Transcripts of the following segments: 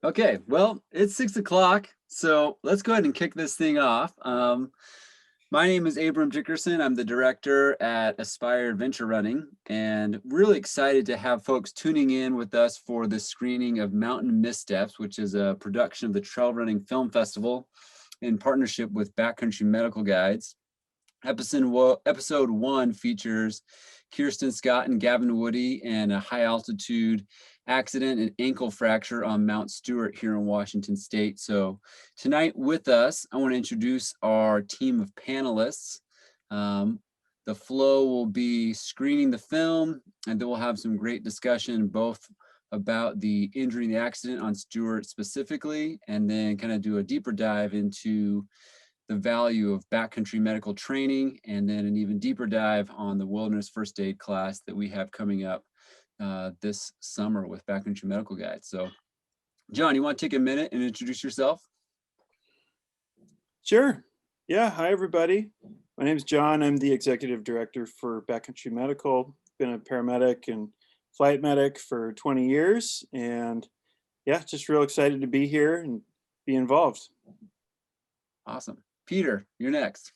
Okay, well, it's 6 o'clock, so let's go ahead and kick this thing off. My name is Abram Dickerson. I'm the director at Aspire Adventure Running, and really excited to have folks tuning in with us for the screening of Mountain Missteps, which is a production of the Trail Running Film Festival in partnership with Backcountry Medical Guides. Episode 1 features Kirsten Scott and Gavin Woody and a high altitude accident and ankle fracture on Mount Stewart here in Washington State. So tonight with us, I want to introduce our team of panelists. The flow will be screening the film, and then we'll have some great discussion both about the injury and the accident on Stewart specifically, and then kind of do a deeper dive into the value of backcountry medical training, and then an even deeper dive on the wilderness first aid class that we have coming up this summer with Backcountry Medical Guides. So, John, you want to take a minute and introduce yourself? Sure. Yeah. Hi, everybody. My name is John. I'm the executive director for Backcountry Medical. Been a paramedic and flight medic for 20 years. And yeah, just real excited to be here and be involved. Awesome. Peter, you're next.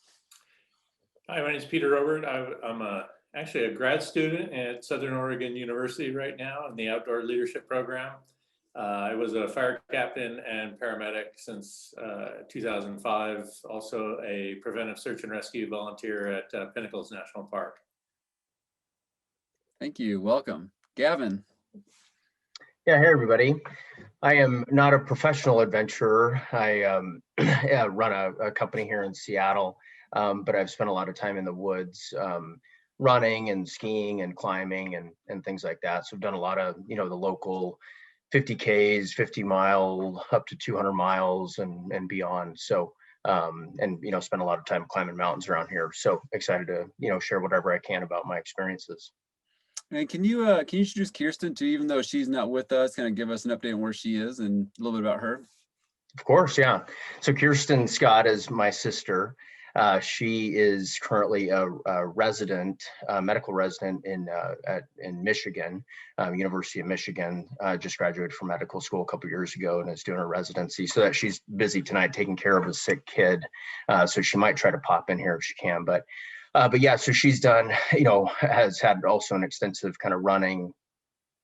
Hi, my name is Peter Robert. I'm actually a grad student at Southern Oregon University right now in the Outdoor Leadership Program. I was a fire captain and paramedic since 2005, also a preventive search and rescue volunteer at Pinnacles National Park. Thank you. Welcome. Gavin. Yeah, hey everybody. I am not a professional adventurer. I run a company here in Seattle, but I've spent a lot of time in the woods, running and skiing and climbing and things like that. So I've done a lot of, the local 50Ks, 50 mile, up to 200 miles and beyond. So, spend a lot of time climbing mountains around here. So excited to, share whatever I can about my experiences. And can you introduce Kirsten too, even though she's not with us, kind of give us an update on where she is and a little bit about her? Of course, yeah. So Kirsten Scott is my sister. She is currently a resident, medical resident in Michigan, University of Michigan. Just graduated from medical school a couple years ago and is doing her residency. So that she's busy tonight taking care of a sick kid. So she might try to pop in here if she can. But yeah, so she's done, has had also an extensive kind of running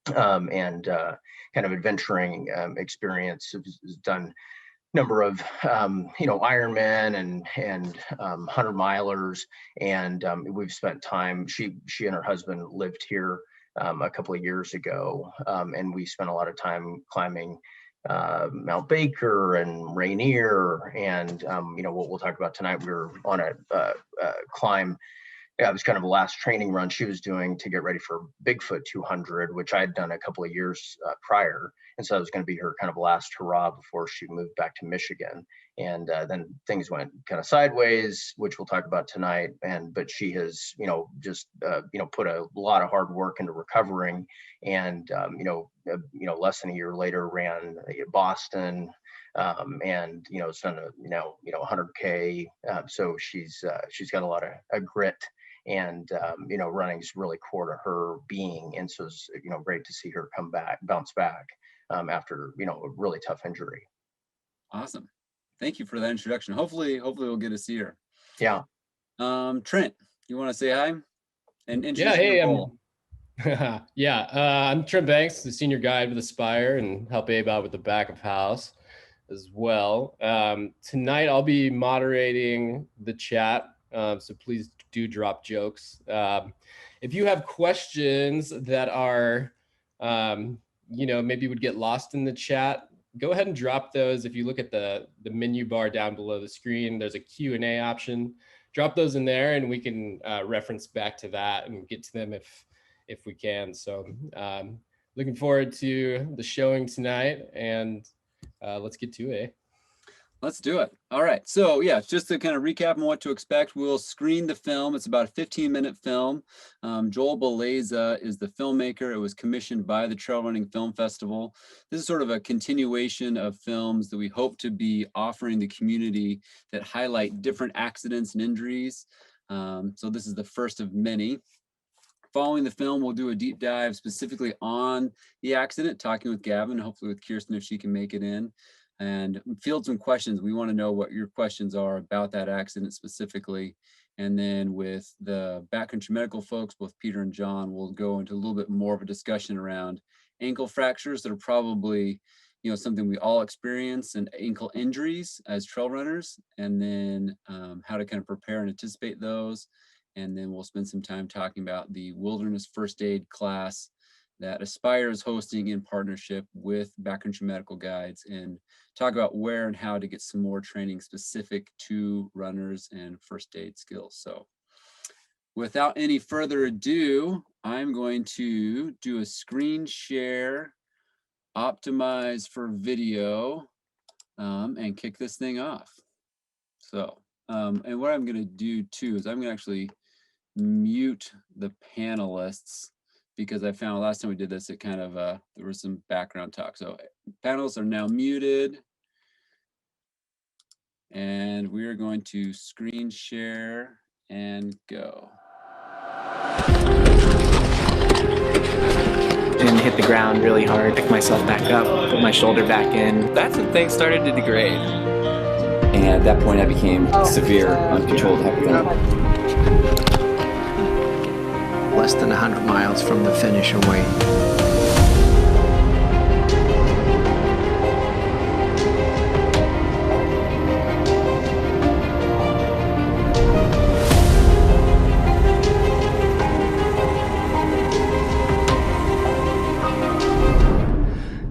and kind of adventuring experience. Has done number of Ironman and 100-milers, and we've spent time. She and her husband lived here a couple of years ago, and we spent a lot of time climbing Mount Baker and Rainier, and what we'll talk about tonight. We were on a climb. Yeah, it was kind of the last training run she was doing to get ready for Bigfoot 200, which I had done a couple of years prior. And so that was going to be her kind of last hurrah before she moved back to Michigan. And then things went kind of sideways, which we'll talk about tonight. But she has, just put a lot of hard work into recovering. And less than a year later, ran Boston, and it's done 100K. So she's got a lot of grit. And running's really core to her being, and so it's great to see her bounce back after a really tough injury. Awesome, thank you for that introduction. Hopefully we'll get to see her. Yeah. Trent, you want to say hi and introduce your role? I'm Trent Banks, the senior guide with Aspire, and help Abe out with the back of house as well. Tonight I'll be moderating the chat, so please do drop jokes. If you have questions that are, maybe would get lost in the chat, go ahead and drop those. If you look at the menu bar down below the screen, there's a Q&A option. Drop those in there and we can reference back to that and get to them if we can. So looking forward to the showing tonight, and let's get to it. Let's do it. All right. So yeah, just to kind of recap on what to expect, we'll screen the film. It's about a 15-minute film. Joel Beleza is the filmmaker. It was commissioned by the Trail Running Film Festival. This is sort of a continuation of films that we hope to be offering the community that highlight different accidents and injuries. So this is the first of many. Following the film, we'll do a deep dive specifically on the accident, talking with Gavin, hopefully with Kirsten if she can make it in, and field some questions. We want to know what your questions are about that accident specifically. And then with the backcountry medical folks, both Peter and John, will go into a little bit more of a discussion around ankle fractures that are probably, something we all experience, and ankle injuries as trail runners, and then how to kind of prepare and anticipate those. And then we'll spend some time talking about the wilderness first aid class that Aspire is hosting in partnership with Backcountry Medical Guides, and talk about where and how to get some more training specific to runners and first aid skills. So without any further ado, I'm going to do a screen share, optimize for video, and kick this thing off. So, and what I'm gonna do too is I'm gonna actually mute the panelists, because I found last time we did this, it kind of, there was some background talk. So panelists are now muted. And we are going to screen share and go. And hit the ground really hard, pick myself back up, put my shoulder back in. That's when things started to degrade. And at that point I became severe, uncontrolled hypothermia. Less than 100 miles from the finish away.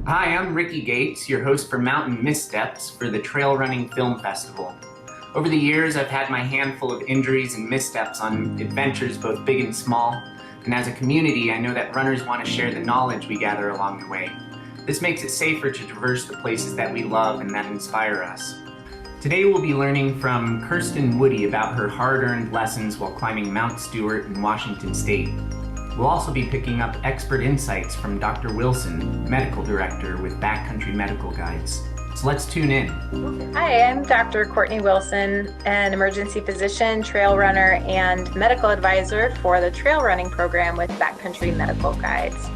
Hi, I'm Ricky Gates, your host for Mountain Missteps for the Trail Running Film Festival. Over the years, I've had my handful of injuries and missteps on adventures both big and small, and as a community, I know that runners want to share the knowledge we gather along the way. This makes it safer to traverse the places that we love and that inspire us. Today we'll be learning from Kirsten Woody about her hard-earned lessons while climbing Mount Stewart in Washington State. We'll also be picking up expert insights from Dr. Wilson, Medical Director with Backcountry Medical Guides. So let's tune in. Hi, I'm Dr. Courtney Wilson, an emergency physician, trail runner, and medical advisor for the trail running program with Backcountry Medical Guides.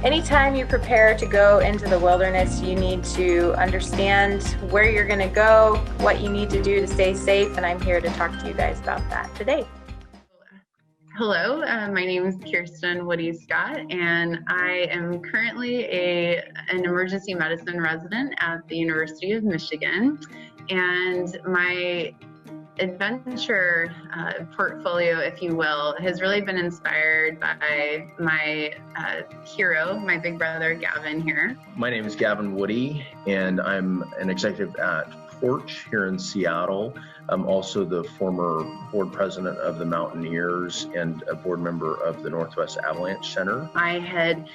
Anytime you prepare to go into the wilderness, you need to understand where you're going to go, what you need to do to stay safe, and I'm here to talk to you guys about that today. Hello, my name is Kirsten Woody Scott, and I am currently an emergency medicine resident at the University of Michigan. And my adventure portfolio, if you will, has really been inspired by my hero, my big brother, Gavin here. My name is Gavin Woody, and I'm an executive at Porch here in Seattle. I'm also the former board president of the Mountaineers and a board member of the Northwest Avalanche Center. I had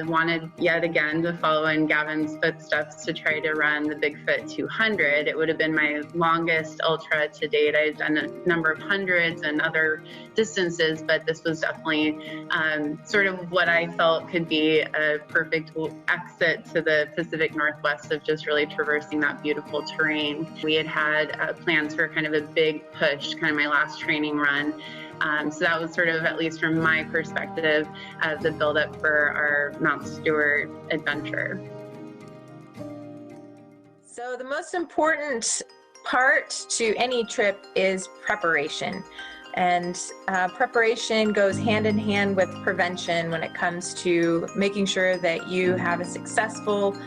wanted yet again to follow in Gavin's footsteps to try to run the Bigfoot 200. It would have been my longest ultra to date. I've done a number of hundreds and other distances, but this was definitely sort of what I felt could be a perfect exit to the Pacific Northwest of just really traversing that beautiful terrain. We had plans for kind of a big push, kind of my last training run. So that was sort of, at least from my perspective, the buildup for our Mount Stewart adventure. So the most important part to any trip is preparation. And preparation goes hand in hand with prevention when it comes to making sure that you have a successful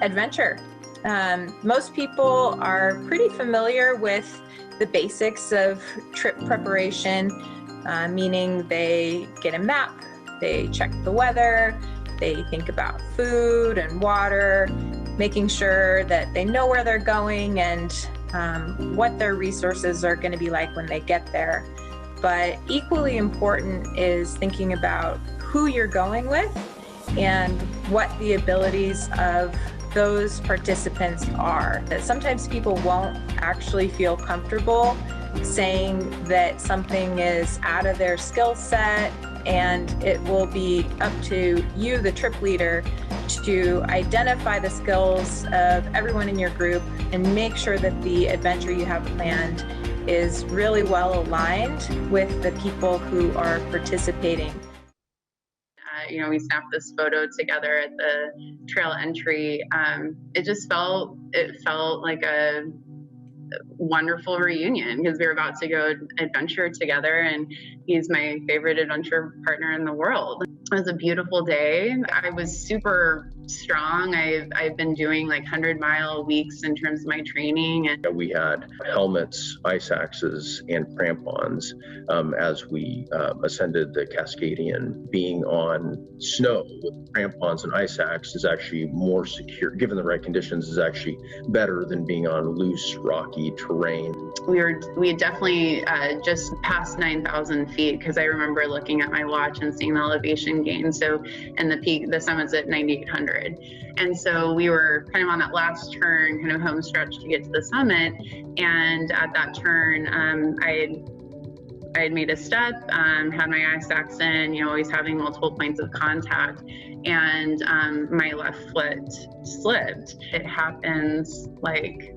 adventure. Most people are pretty familiar with the basics of trip preparation, meaning they get a map, they check the weather, they think about food and water, making sure that they know where they're going and what their resources are going to be like when they get there. But equally important is thinking about who you're going with and what the abilities of those participants are. Sometimes people won't actually feel comfortable saying that something is out of their skill set, and it will be up to you, the trip leader, to identify the skills of everyone in your group and make sure that the adventure you have planned is really well aligned with the people who are participating. we snapped this photo together at the trail entry. It felt like a wonderful reunion because we were about to go adventure together, and he's my favorite adventure partner in the world. It was a beautiful day. I was super strong. I've been doing like 100-mile weeks in terms of my training. And we had helmets, ice axes, and crampons as we ascended the Cascadian. Being on snow with crampons and ice axe is actually more secure, given the right conditions, is actually better than being on loose, rocky terrain. We had definitely just passed 9,000 feet, because I remember looking at my watch and seeing the elevation gain. So, and the summit's at 9,800. And so we were kind of on that last turn, kind of home stretch to get to the summit. And at that turn, I had made a step, had my ice axe in, always having multiple points of contact, and my left foot slipped. It happens like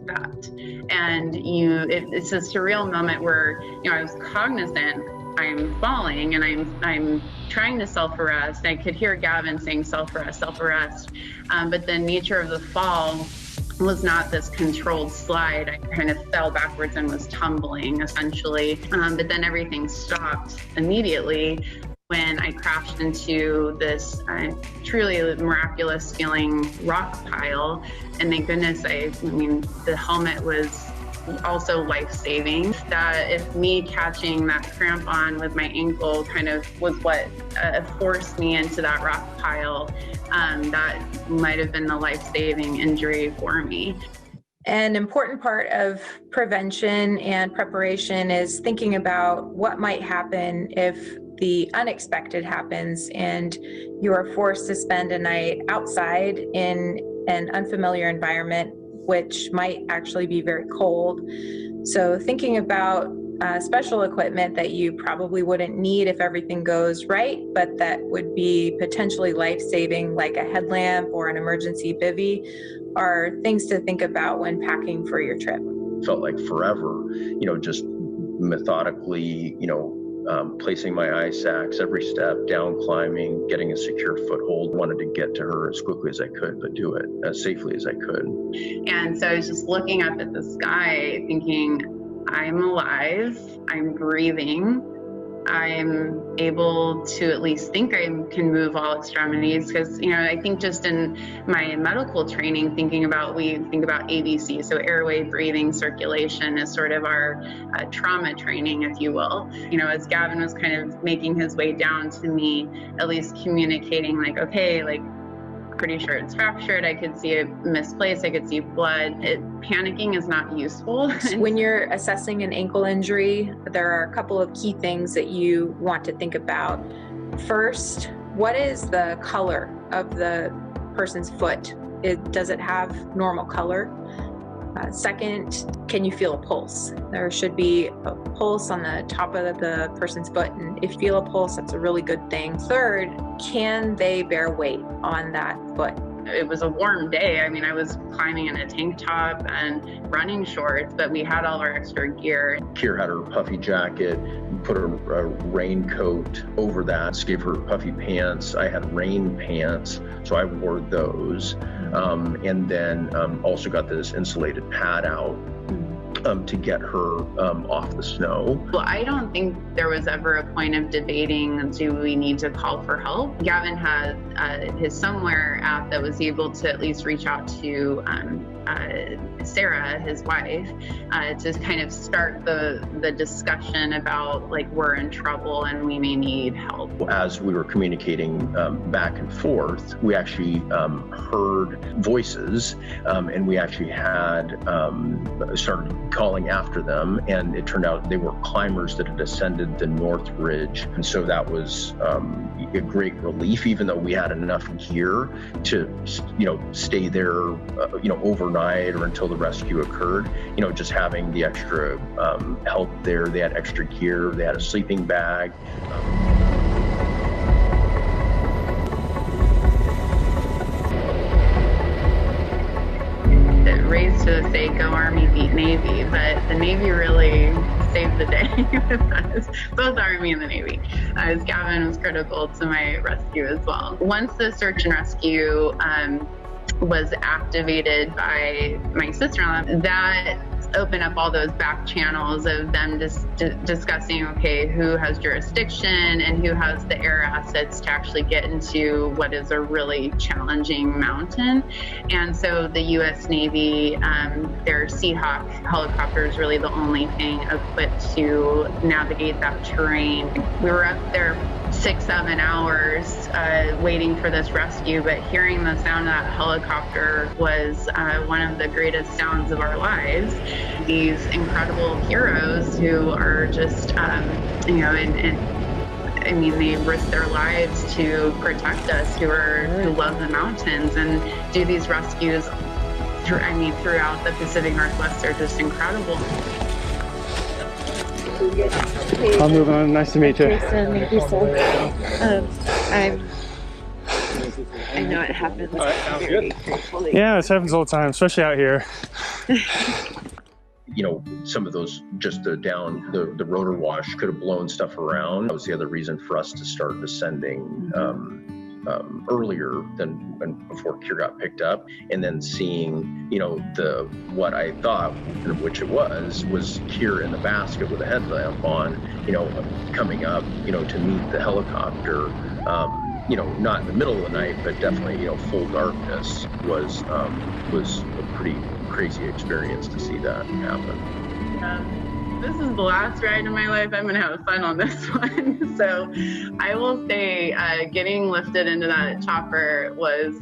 that. And it's a surreal moment where, I was cognizant I'm falling and I'm trying to self-arrest. I could hear Gavin saying self-arrest, self-arrest. But the nature of the fall was not this controlled slide. I kind of fell backwards and was tumbling essentially. But then everything stopped immediately when I crashed into this truly miraculous feeling rock pile. And thank goodness, the helmet was also life-saving. That if me catching that crampon with my ankle kind of was what forced me into that rock pile, that might have been the life-saving injury for me. An important part of prevention and preparation is thinking about what might happen if the unexpected happens and you are forced to spend a night outside in an unfamiliar environment, which might actually be very cold. So thinking about special equipment that you probably wouldn't need if everything goes right, but that would be potentially life-saving, like a headlamp or an emergency bivvy, are things to think about when packing for your trip. Felt like forever, just methodically, placing my ice axe every step, down climbing, getting a secure foothold. Wanted to get to her as quickly as I could, but do it as safely as I could. And so I was just looking up at the sky thinking, I'm alive, I'm breathing, I'm able to at least think I can move all extremities, because I think just in my medical training, we think about ABC, so airway, breathing, circulation is sort of our trauma training, if you will. As Gavin was kind of making his way down to me, at least communicating like, okay, like, pretty sure it's fractured. I could see it misplaced. I could see blood. Panicking is not useful. When you're assessing an ankle injury, there are a couple of key things that you want to think about. First, what is the color of the person's foot? Does it have normal color? Second, can you feel a pulse? There should be a pulse on the top of the person's foot, and if you feel a pulse, that's a really good thing. Third, can they bear weight on that foot? It was a warm day. I was climbing in a tank top and running shorts, but we had all our extra gear. Kier had her puffy jacket, put a raincoat over that, gave her puffy pants. I had rain pants, so I wore those. And then also got this insulated pad out to get her off the snow. Well, I don't think there was ever a point of debating, do we need to call for help? Gavin had his Somewhere app that was able to at least reach out to Sarah, his wife, to kind of start the discussion about like, we're in trouble and we may need help. As we were communicating back and forth, we actually heard voices, and we actually had started calling after them, and it turned out they were climbers that had ascended the North Ridge. And so that was a great relief, even though we had enough gear to, stay there, overnight or until the rescue occurred. Just having the extra help there. They had extra gear. They had a sleeping bag. Raised to say, go Army, beat Navy, but the Navy really saved the day with us, both Army and the Navy, as Gavin was critical to my rescue as well. Once the search and rescue was activated by my sister-in-law, that opened up all those back channels of them just discussing, okay, who has jurisdiction and who has the air assets to actually get into what is a really challenging mountain. And so the U.S. Navy, their Seahawk helicopter is really the only thing equipped to navigate that terrain. We were up there 6-7 hours waiting for this rescue, but hearing the sound of that helicopter was one of the greatest sounds of our lives. These incredible heroes who are just, you know, I mean, they risk their lives to protect us, who love the mountains and do these rescues throughout the Pacific Northwest. They're just incredible. I'm moving on. Nice to meet you. Jason, thank you so much. I know it happens. Very grateful. Yeah, it happens all the time, especially out here. You know, some of those, just the rotor wash could have blown stuff around. That was the other reason for us to start descending earlier than before Kier got picked up, and then seeing, you know, what I thought, which it was Kier in the basket with a headlamp on, you know, coming up, you know, to meet the helicopter. You know, not in the middle of the night, but definitely, you know, full darkness was a pretty crazy experience to see that happen. This is the last ride in my life. I'm going to have fun on this one. So I will say getting lifted into that chopper was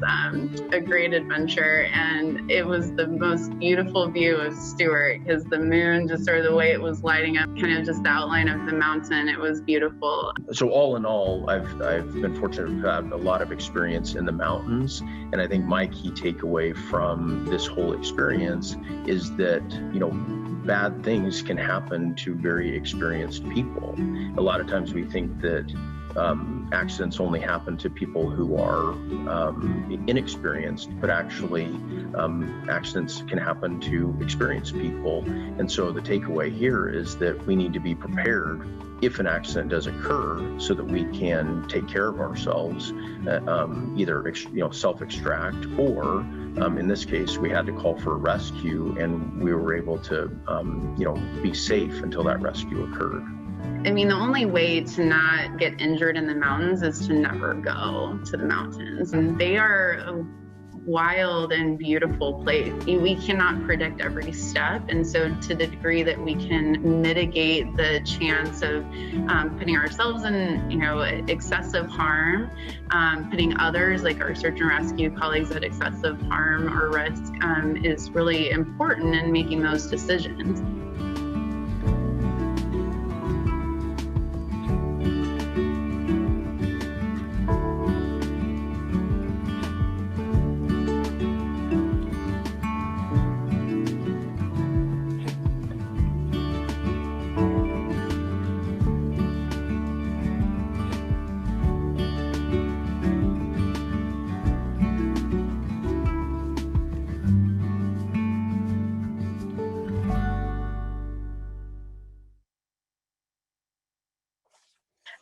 a great adventure. And it was the most beautiful view of Stewart, because the moon, just sort of the way it was lighting up, kind of just the outline of the mountain. It was beautiful. So all in all, I've been fortunate to have a lot of experience in the mountains. And I think my key takeaway from this whole experience is that, you know, bad things can happen to very experienced people. A lot of times we think that accidents only happen to people who are inexperienced, but actually accidents can happen to experienced people. And so the takeaway here is that we need to be prepared if an accident does occur, so that we can take care of ourselves, either self-extract, or in this case, we had to call for a rescue, and we were able to be safe until that rescue occurred. I mean, the only way to not get injured in the mountains is to never go to the mountains. And they are a wild and beautiful place. We cannot predict every step. And so to the degree that we can mitigate the chance of putting ourselves in, you know, excessive harm, putting others, like our search and rescue colleagues, at excessive harm or risk is really important in making those decisions.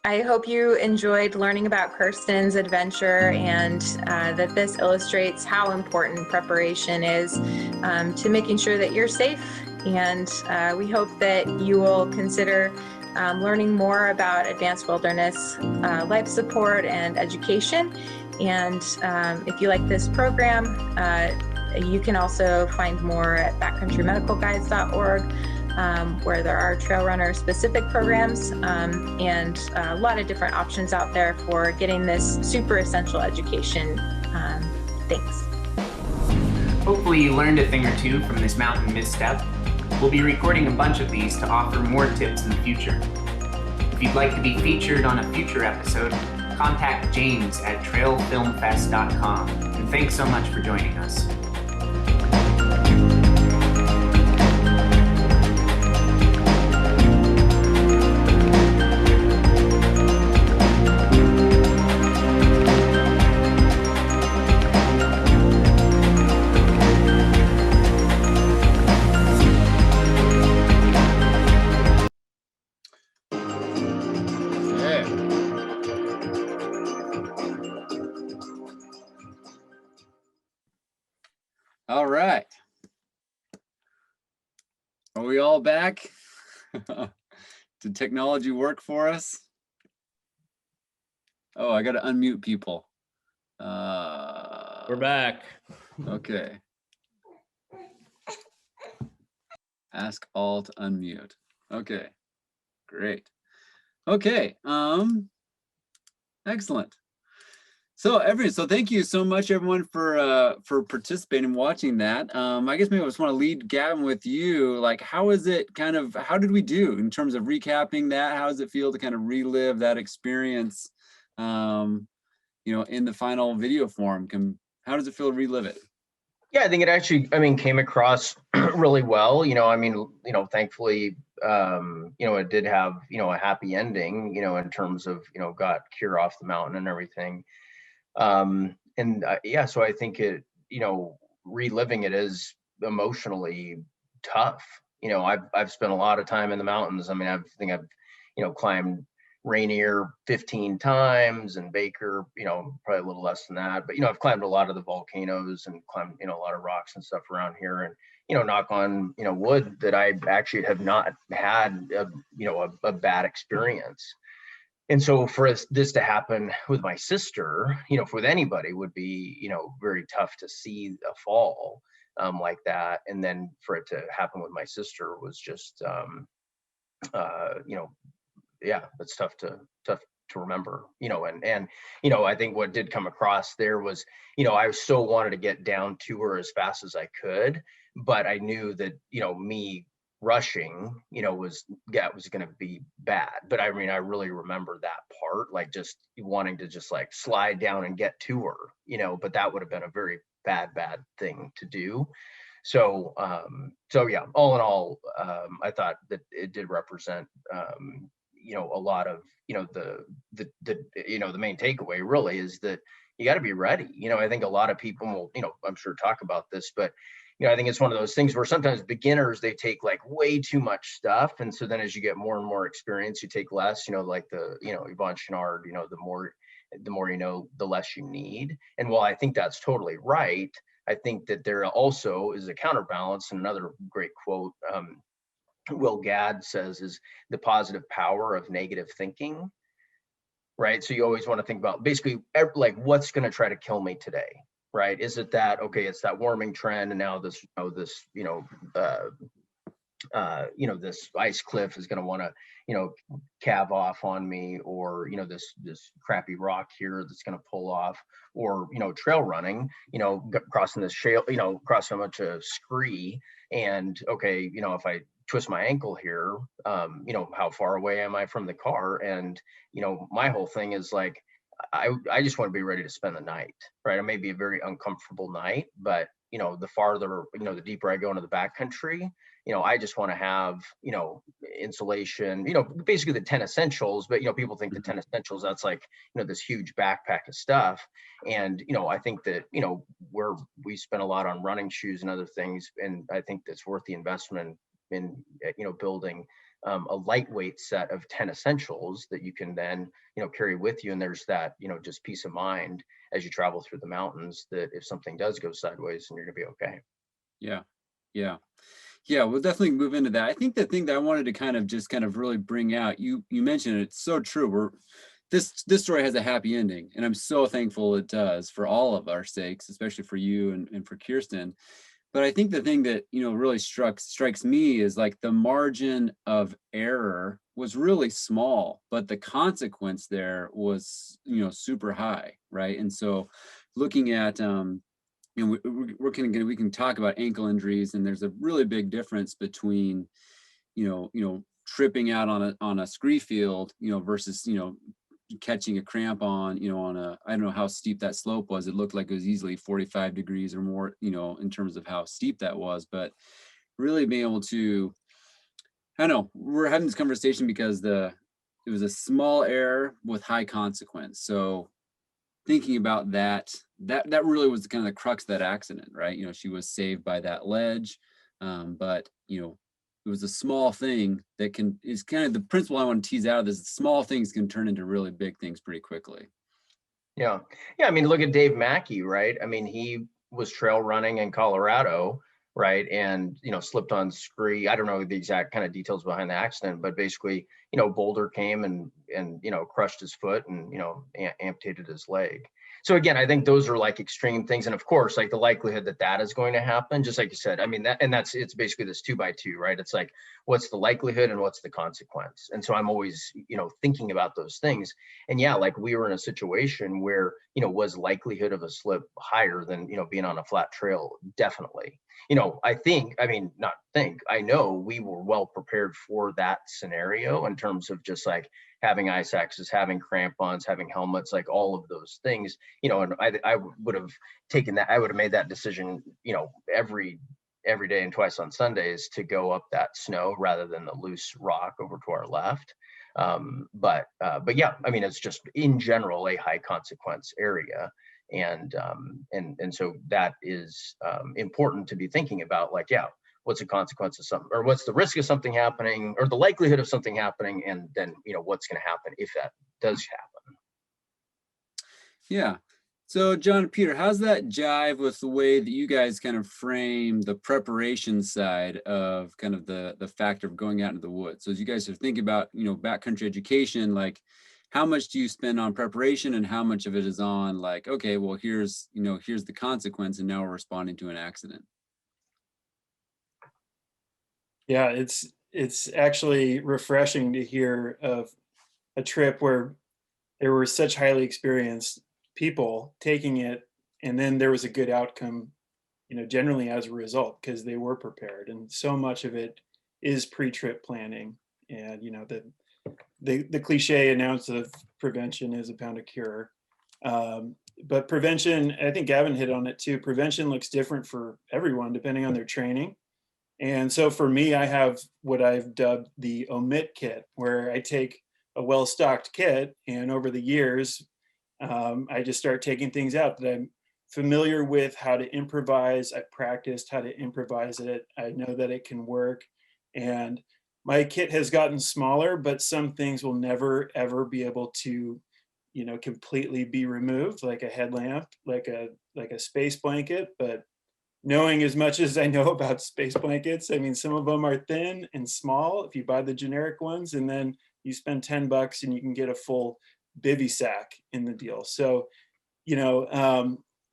I hope you enjoyed learning about Kirsten's adventure, and that this illustrates how important preparation is to making sure that you're safe. And we hope that you will consider learning more about advanced wilderness life support and education. And if you like this program, you can also find more at backcountrymedicalguides.org. Where there are trail runner specific programs and a lot of different options out there for getting this super essential education. Thanks. Hopefully you learned a thing or two from this mountain misstep. We'll be recording a bunch of these to offer more tips in the future. If you'd like to be featured on a future episode, contact James at trailfilmfest.com. And thanks so much for joining us. All right. Are we all back? Did technology work for us? Oh, I got to unmute people. We're back. Okay. Ask all to unmute. Okay, great. Okay, excellent. So thank you so much, everyone, for participating and watching that. I guess maybe I just want to lead Gavin with you. Like, how is it how did we do in terms of recapping that? How does it feel to kind of relive that experience, you know, in the final video form? How does it feel to relive it? Yeah, I think it actually, I mean, came across really well. You know, I mean, you know, thankfully, you know, it did have, you know, a happy ending, you know, in terms of, you know, got Kier off the mountain and everything. Yeah, so I think it, you know, reliving it is emotionally tough. You know, I've spent a lot of time in the mountains. I mean, I think I've, you know, climbed Rainier 15 times and Baker, you know, probably a little less than that. But, you know, I've climbed a lot of the volcanoes and climbed, you know, a lot of rocks and stuff around here. And, you know, knock on, you know, wood, that I actually have not had, you know, a bad experience. And so for this to happen with my sister, you know, with anybody would be, you know, very tough to see a fall like that. And then for it to happen with my sister was just, you know, yeah, it's tough to remember, you know, and, you know, I think what did come across there was, you know, I so wanted to get down to her as fast as I could, but I knew that, you know, me rushing, you know, was going to be bad. But I mean, I really remember that part, like just wanting to just like slide down and get to her, you know, but that would have been a very bad thing to do. So so yeah, all in all, I thought that it did represent, you know, a lot of, you know, the you know, the main takeaway really is that you got to be ready. You know, I think a lot of people will, you know, I'm sure talk about this, but you know, I think it's one of those things where sometimes beginners, they take like way too much stuff, and so then as you get more and more experience, you take less. You know, like the, you know, Yvon Chouinard, you know, the more you know, the less you need. And while I think that's totally right, I think that there also is a counterbalance. And another great quote, Will Gadd says, is the positive power of negative thinking, right? So you always want to think about basically like what's going to try to kill me today, right? Is it that, okay, it's that warming trend, and now this, you know, this ice cliff is going to want to, you know, calve off on me, or, you know, this crappy rock here that's going to pull off, or, you know, trail running, you know, crossing this shale, you know, crossing a bunch of scree, and okay, you know, if I twist my ankle here, you know, how far away am I from the car? And, you know, my whole thing is like, I just want to be ready to spend the night, right? It may be a very uncomfortable night, but, you know, the farther, you know, the deeper I go into the backcountry, you know, I just want to have, you know, insulation, you know, basically the 10 essentials. But, you know, people think the 10 essentials, that's like, you know, this huge backpack of stuff. And, you know, I think that, you know, we spend a lot on running shoes and other things. And I think that's worth the investment in, you know, building a lightweight set of 10 essentials that you can then, you know, carry with you. And there's that, you know, just peace of mind as you travel through the mountains, that if something does go sideways, and you're gonna be okay. Yeah, yeah. Yeah, we'll definitely move into that. I think the thing that I wanted to kind of really bring out, you mentioned it, it's so true. This story has a happy ending, and I'm so thankful it does, for all of our sakes, especially for you and for Kirsten. But I think the thing that, you know, really strikes me is like the margin of error was really small, but the consequence there was, you know, super high, right? And so looking at you know, we can talk about ankle injuries, and there's a really big difference between, you know, tripping out on a scree field, you know, versus, you know, catching a cramp on, you know, on I don't know how steep that slope was. It looked like it was easily 45 degrees or more, you know, in terms of how steep that was. But really being able to, I don't know, we're having this conversation because it was a small error with high consequence. So thinking about that really was kind of the crux of that accident, right? You know, she was saved by that ledge, but, you know, it was a small thing that is kind of the principle I want to tease out of this. Small things can turn into really big things pretty quickly. Yeah. I mean, look at Dave Mackey, right? I mean, he was trail running in Colorado, right? And, slipped on scree. I don't know the exact kind of details behind the accident, but basically, boulder came and crushed his foot and, amputated his leg. So again, I think those are like extreme things. And of course, like the likelihood that that is going to happen, just like you said, I mean, it's basically this 2x2, right? It's like, what's the likelihood and what's the consequence? And so I'm always, thinking about those things. And yeah, like we were in a situation where, was likelihood of a slip higher than, being on a flat trail? Definitely. I know we were well prepared for that scenario in terms of just like having ice axes, having crampons, having helmets, like all of those things, and I would have taken that, I would have made that decision, every day and twice on Sundays to go up that snow rather than the loose rock over to our left. But yeah, I mean, it's just in general a high consequence area. And so that is important to be thinking about, like, yeah, what's the consequence of something, or what's the risk of something happening, or the likelihood of something happening, and then what's going to happen if that does happen. Yeah. So John and Peter, how's that jive with the way that you guys kind of frame the preparation side of kind of the factor of going out into the woods? So as you guys are thinking about, backcountry education, like how much do you spend on preparation and how much of it is on like, okay, well, here's the consequence and now we're responding to an accident? Yeah, it's actually refreshing to hear of a trip where there were such highly experienced people taking it, and then there was a good outcome, generally as a result, because they were prepared. And so much of it is pre-trip planning. And the cliche announce of prevention is a pound of cure. But prevention, I think Gavin hit on it too. Prevention looks different for everyone depending on their training. And so for me, I have what I've dubbed the omit kit, where I take a well-stocked kit, and over the years, I just start taking things out that I'm familiar with how to improvise. I practiced how to improvise it. I know that it can work. And my kit has gotten smaller, but some things will never, ever be able to, completely be removed, like a headlamp, like a space blanket. But knowing as much as I know about space blankets, I mean, some of them are thin and small if you buy the generic ones, and then you spend $10 and you can get a full bivy sack in the deal. So,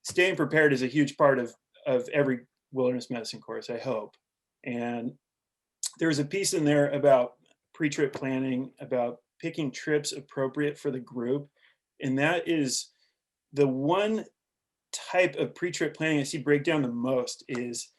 staying prepared is a huge part of every wilderness medicine course, I hope. And there's a piece in there about pre-trip planning, about picking trips appropriate for the group. And that is the one type of pre-trip planning I see break down the most is,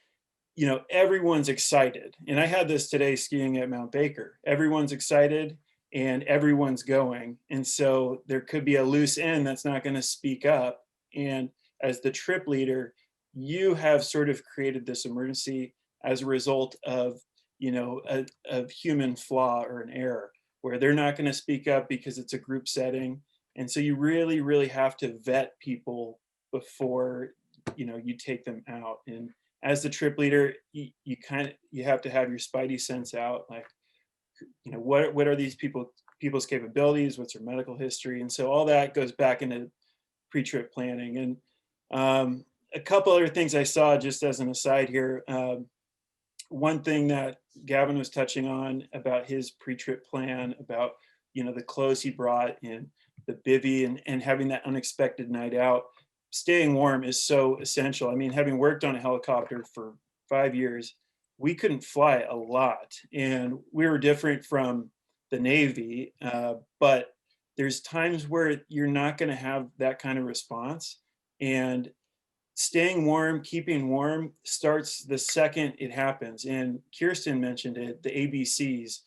everyone's excited. And I had this today skiing at Mount Baker. Everyone's excited and everyone's going. And so there could be a loose end that's not going to speak up. And as the trip leader, you have sort of created this emergency as a result of, a human flaw or an error where they're not going to speak up because it's a group setting. And so you really, really have to vet people before, you take them out. And as the trip leader, you have to have your spidey sense out, like, what are these people's capabilities? What's their medical history? And so all that goes back into pre-trip planning. And a couple other things I saw just as an aside here. One thing that Gavin was touching on about his pre-trip plan, about, the clothes he brought and the bivy and having that unexpected night out, staying warm is so essential. I mean, having worked on a helicopter for 5 years, we couldn't fly a lot, and we were different from the Navy, but there's times where you're not going to have that kind of response. And staying warm, keeping warm starts the second it happens. And Kirsten mentioned it, the ABCs,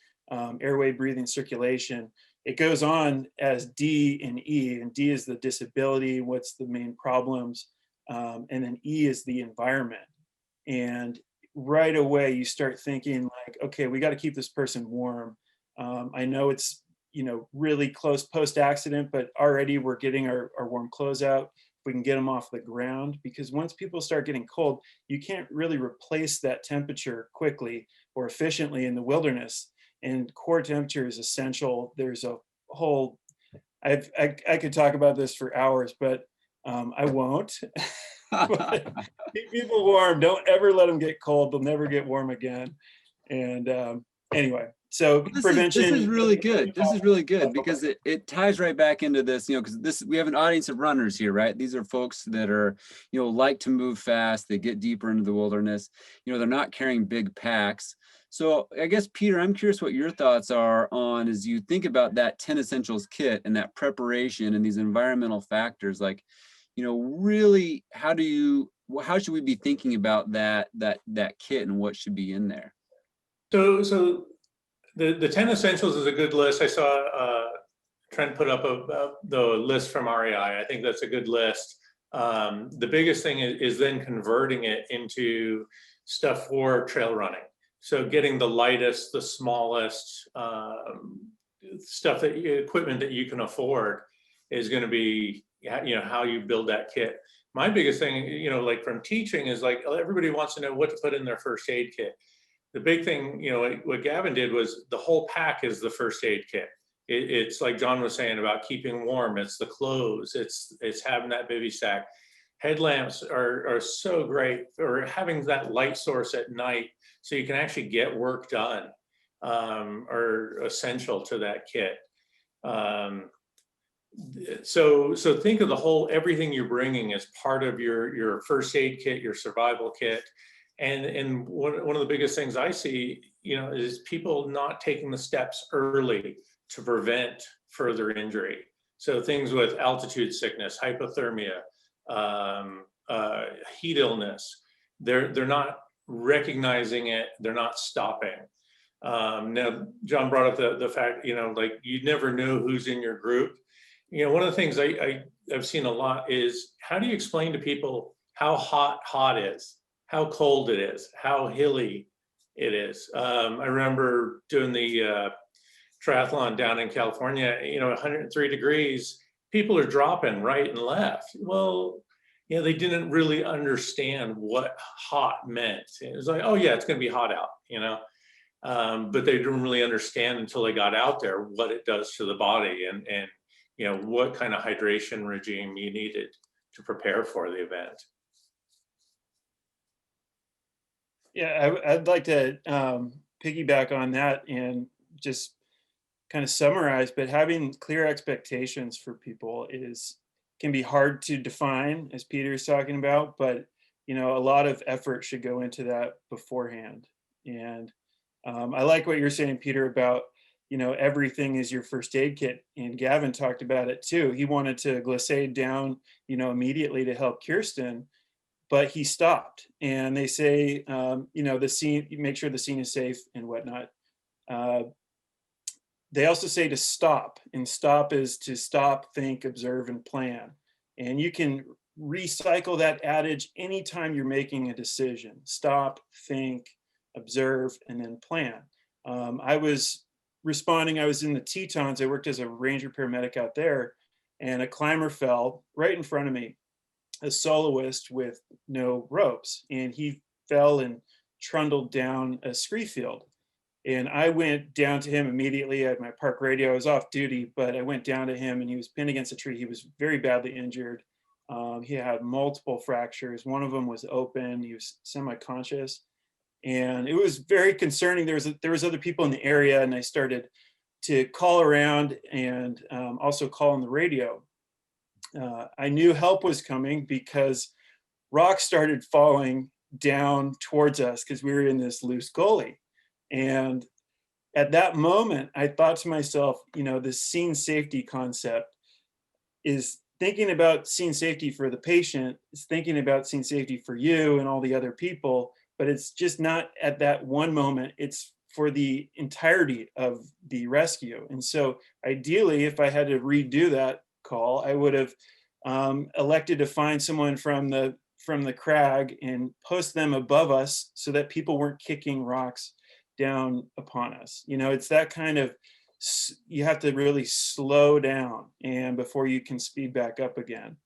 airway, breathing, circulation. It goes on as D and E, and D is the disability, what's the main problems, and then E is the environment. And right away you start thinking like, okay, we got to keep this person warm. I know it's, really close post-accident, but already we're getting our warm clothes out. We can get them off the ground, because once people start getting cold, you can't really replace that temperature quickly or efficiently in the wilderness. And core temperature is essential. There's a whole, I could talk about this for hours, but I won't. Keep people warm. Don't ever let them get cold. They'll never get warm again. And anyway, so prevention. This is really good. This is really good because it ties right back into this, because we have an audience of runners here, right? These are folks that are, like to move fast. They get deeper into the wilderness. They're not carrying big packs. So I guess, Peter, I'm curious what your thoughts are on as you think about that 10 essentials kit and that preparation and these environmental factors, like, really, how should we be thinking about that kit and what should be in there? So the 10 essentials is a good list. I saw Trent put up the list from REI. I think that's a good list. The biggest thing is then converting it into stuff for trail running. So getting the lightest, the smallest equipment that you can afford is going to be, how you build that kit. My biggest thing, like from teaching, is like everybody wants to know what to put in their first aid kit. The big thing, what Gavin did was the whole pack is the first aid kit. It's like John was saying about keeping warm. It's the clothes. It's having that bivy sack. Headlamps are so great, or having that light source at night so you can actually get work done, are essential to that kit. So think of everything you're bringing as part of your first aid kit, your survival kit. And one of the biggest things I see, is people not taking the steps early to prevent further injury. So things with altitude sickness, hypothermia, heat illness, they're not recognizing it, they're not stopping. Now, John brought up the fact, like you never know who's in your group. One of the things I've seen a lot is, how do you explain to people how hot is, how cold it is, how hilly it is? I remember doing the triathlon down in California, 103 degrees, people are dropping right and left. Well, they didn't really understand what hot meant. It was like, oh yeah, it's going to be hot out, but they didn't really understand until they got out there what it does to the body and what kind of hydration regime you needed to prepare for the event. Yeah, I'd like to piggyback on that and just kind of summarize, but having clear expectations for people can be hard to define, as Peter is talking about, but a lot of effort should go into that beforehand. And I like what you're saying, Peter, about everything is your first aid kit, and Gavin talked about it too. He wanted to glissade down immediately to help Kirsten, but he stopped. And they say the scene, make sure the scene is safe and whatnot. They also say to stop, and stop is to stop, think, observe, and plan. And you can recycle that adage anytime you're making a decision. Stop, think, observe, and then plan. I was responding, I was in the Tetons, I worked as a ranger paramedic out there, and a climber fell right in front of me, a soloist with no ropes, and he fell and trundled down a scree field. And I went down to him immediately. I had my park radio. I was off duty, but I went down to him and he was pinned against a tree. He was very badly injured. He had multiple fractures. One of them was open. He was semi-conscious. And it was very concerning. There was other people in the area, and I started to call around and also call on the radio. I knew help was coming because rocks started falling down towards us because we were in this loose gully. And at that moment, I thought to myself, this scene safety concept is thinking about scene safety for the patient, it's thinking about scene safety for you and all the other people, but it's just not at that one moment, it's for the entirety of the rescue. And so ideally, if I had to redo that call, I would have elected to find someone from the crag and post them above us so that people weren't kicking rocks down upon us. It's that kind of, you have to really slow down and before you can speed back up again.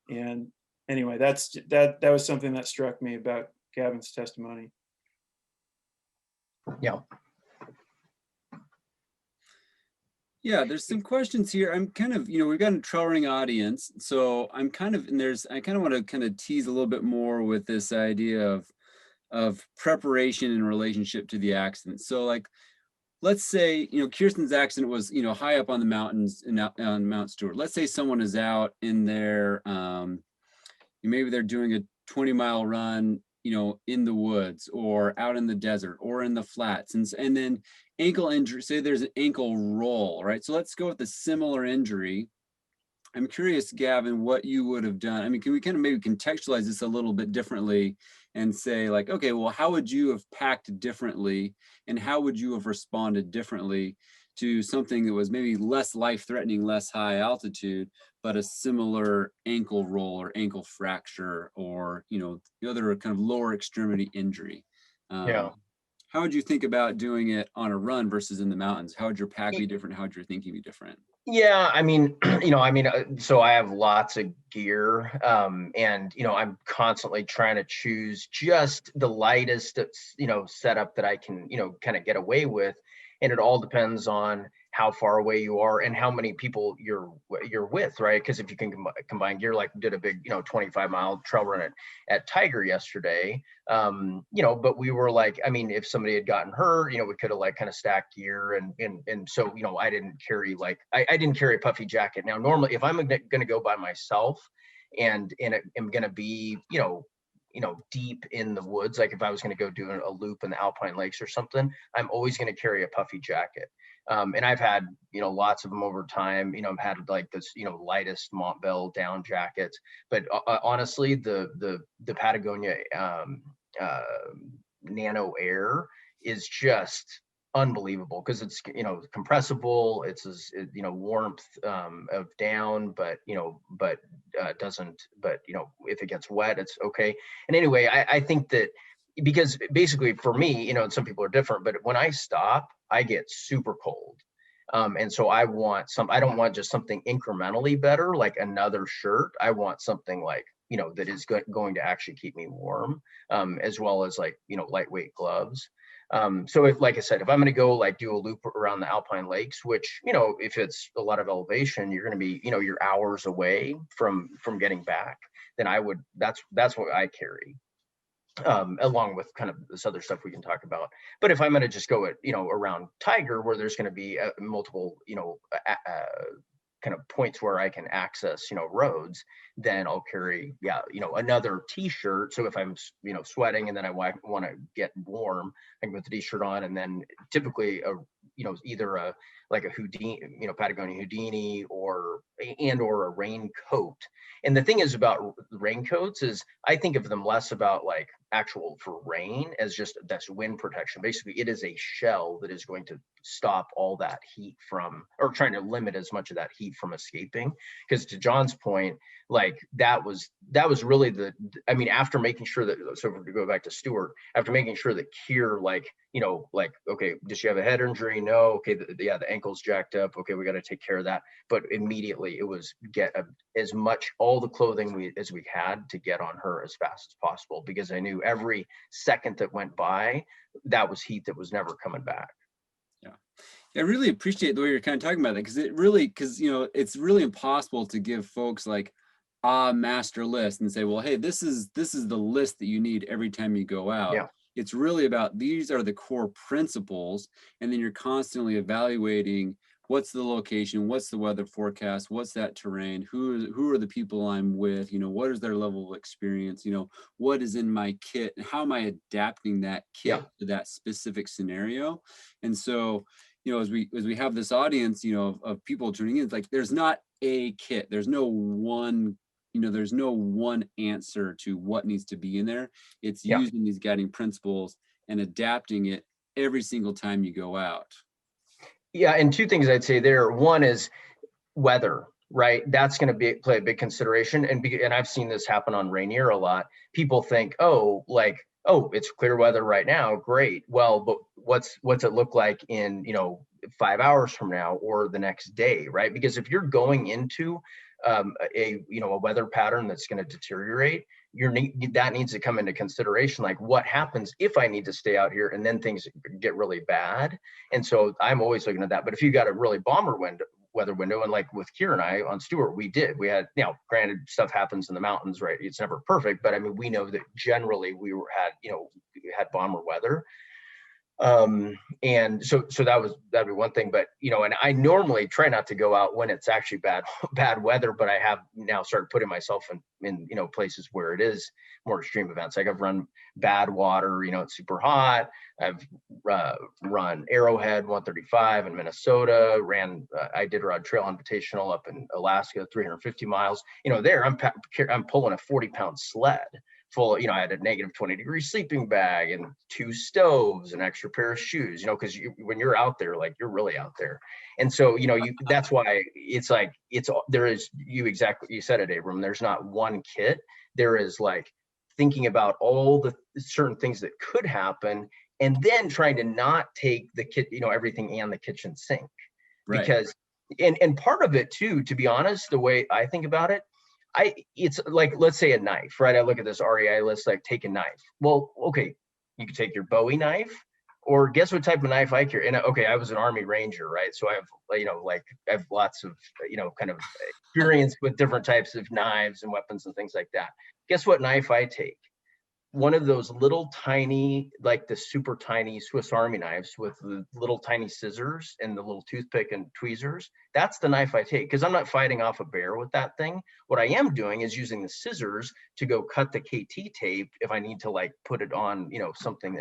And anyway, that was something that struck me about Gavin's testimony. Yeah. Yeah, there's some questions here. I'm kind of, we've got a trail running audience, so I'm kind of, and I kind of want to kind of tease a little bit more with this idea of preparation in relationship to the accident. So like, let's say, Kirsten's accident was, high up on the mountains on Mount Stewart. Let's say someone is out in their, maybe they're doing a 20-mile run, in the woods or out in the desert or in the flats. And then ankle injury, say there's an ankle roll, right? So let's go with a similar injury. I'm curious, Gavin, what you would have done. I mean, can we kind of maybe contextualize this a little bit differently and say like, okay, well, how would you have packed differently and how would you have responded differently to something that was maybe less life-threatening, less high altitude, but a similar ankle roll or ankle fracture or, the other kind of lower extremity injury? Yeah. How would you think about doing it on a run versus in the mountains? How would your pack be different? How would your thinking be different? Yeah, I mean, so I have lots of gear, and I'm constantly trying to choose just the lightest, setup that I can, kind of get away with, and it all depends on how far away you are and how many people you're with, right? Because if you can combine gear, like we did a big, 25-mile trail run at Tiger yesterday, but we were like, I mean, if somebody had gotten hurt, we could have like kind of stacked gear and so, I didn't carry like, I didn't carry a puffy jacket. Now, normally if I'm going to go by myself and I'm going to be, deep in the woods, like if I was going to go do a loop in the Alpine Lakes or something, I'm always going to carry a puffy jacket. And I've had, lots of them over time. I've had like this, lightest Montbell down jackets, but honestly, the Patagonia Nano Air is just unbelievable because it's compressible. It's warmth of down, but doesn't. But if it gets wet, it's okay. And anyway, I think that because basically for me, and some people are different, but when I stop, I get super cold. And so I don't want just something incrementally better, like another shirt. I want something like, that is going to actually keep me warm, as well as like, lightweight gloves. So if, like I said, if I'm going to go like do a loop around the Alpine Lakes, which, if it's a lot of elevation, you're going to be, you're hours away from getting back, then that's what I carry. Along with kind of this other stuff we can talk about. But if I'm going to just go at, around Tiger, where there's going to be multiple, kind of points where I can access, roads, then I'll carry, another t-shirt. So if I'm, sweating and then I want to get warm, I can put the t-shirt on, and then typically either like a Houdini, Patagonia Houdini or a raincoat. And the thing is about raincoats is I think of them less about like actual for rain as just that's wind protection. Basically, it is a shell that is going to stop all that heat from, or trying to limit as much of that heat from escaping. Because to John's point, like that was really after making sure that, so to go back to Stewart, after making sure that Keir, okay, does she have a head injury? No. Okay, the ankle's jacked up. Okay, we got to take care of that. But immediately it was get as much, all the clothing as we had to get on her as fast as possible, because I knew every second that went by, that was heat that was never coming back. Yeah. I really appreciate the way you're kind of talking about that, because it's really impossible to give folks like a master list and say, well, hey, this is the list that you need every time you go out. Yeah. It's really about, these are the core principles, and then you're constantly evaluating what's the location, what's the weather forecast, what's that terrain, who are the people I'm with, what is their level of experience, what is in my kit, and how am I adapting that kit to that specific scenario. And so, as we have this audience, of people tuning in, it's like there's not a kit, there's no one answer to what needs to be in there. It's using these guiding principles and adapting it every single time you go out. Yeah, and two things I'd say there. One is weather, right? That's going to play a big consideration, and I've seen this happen on Rainier a lot. People think, oh, it's clear weather right now, great. Well, but what's it look like in 5 hours from now or the next day, right? Because if you're going into a weather pattern that's going to deteriorate, that needs to come into consideration. Like, what happens if I need to stay out here and then things get really bad? And so I'm always looking at that. But if you got a really weather window, and like with Kier and I on Stewart, we had, granted, stuff happens in the mountains, right? It's never perfect, but I mean, we know that generally we had bomber weather. And so that'd be one thing, but and I normally try not to go out when it's actually bad weather, but I have now started putting myself in places where it is more extreme events. Like I've run Badwater, it's super hot. I've run Arrowhead 135 in Minnesota, I did Rod Trail Invitational up in Alaska, 350 miles. There I'm pulling a 40-pound sled full, I had a negative 20-degree sleeping bag and 2 stoves, an extra pair of shoes, because when you're out there, like, you're really out there. And so, that's why it's like, you said it, Abram, there's not one kit. There is like thinking about all the certain things that could happen, and then trying to not take the kit, everything and the kitchen sink. Right. Because, and part of it too, to be honest, the way I think about it, it's like, let's say a knife, right? I look at this REI list, like, take a knife. Well, okay, you could take your Bowie knife, or guess what type of knife I carry? And I was an Army Ranger, right? So I have, I have lots of, kind of experience with different types of knives and weapons and things like that. Guess what knife I take? One of those little tiny, like the super tiny Swiss Army knives with the little tiny scissors and the little toothpick and tweezers. That's the knife I take, because I'm not fighting off a bear with that thing. What I am doing is using the scissors to go cut the KT tape if I need to, like, put it on, something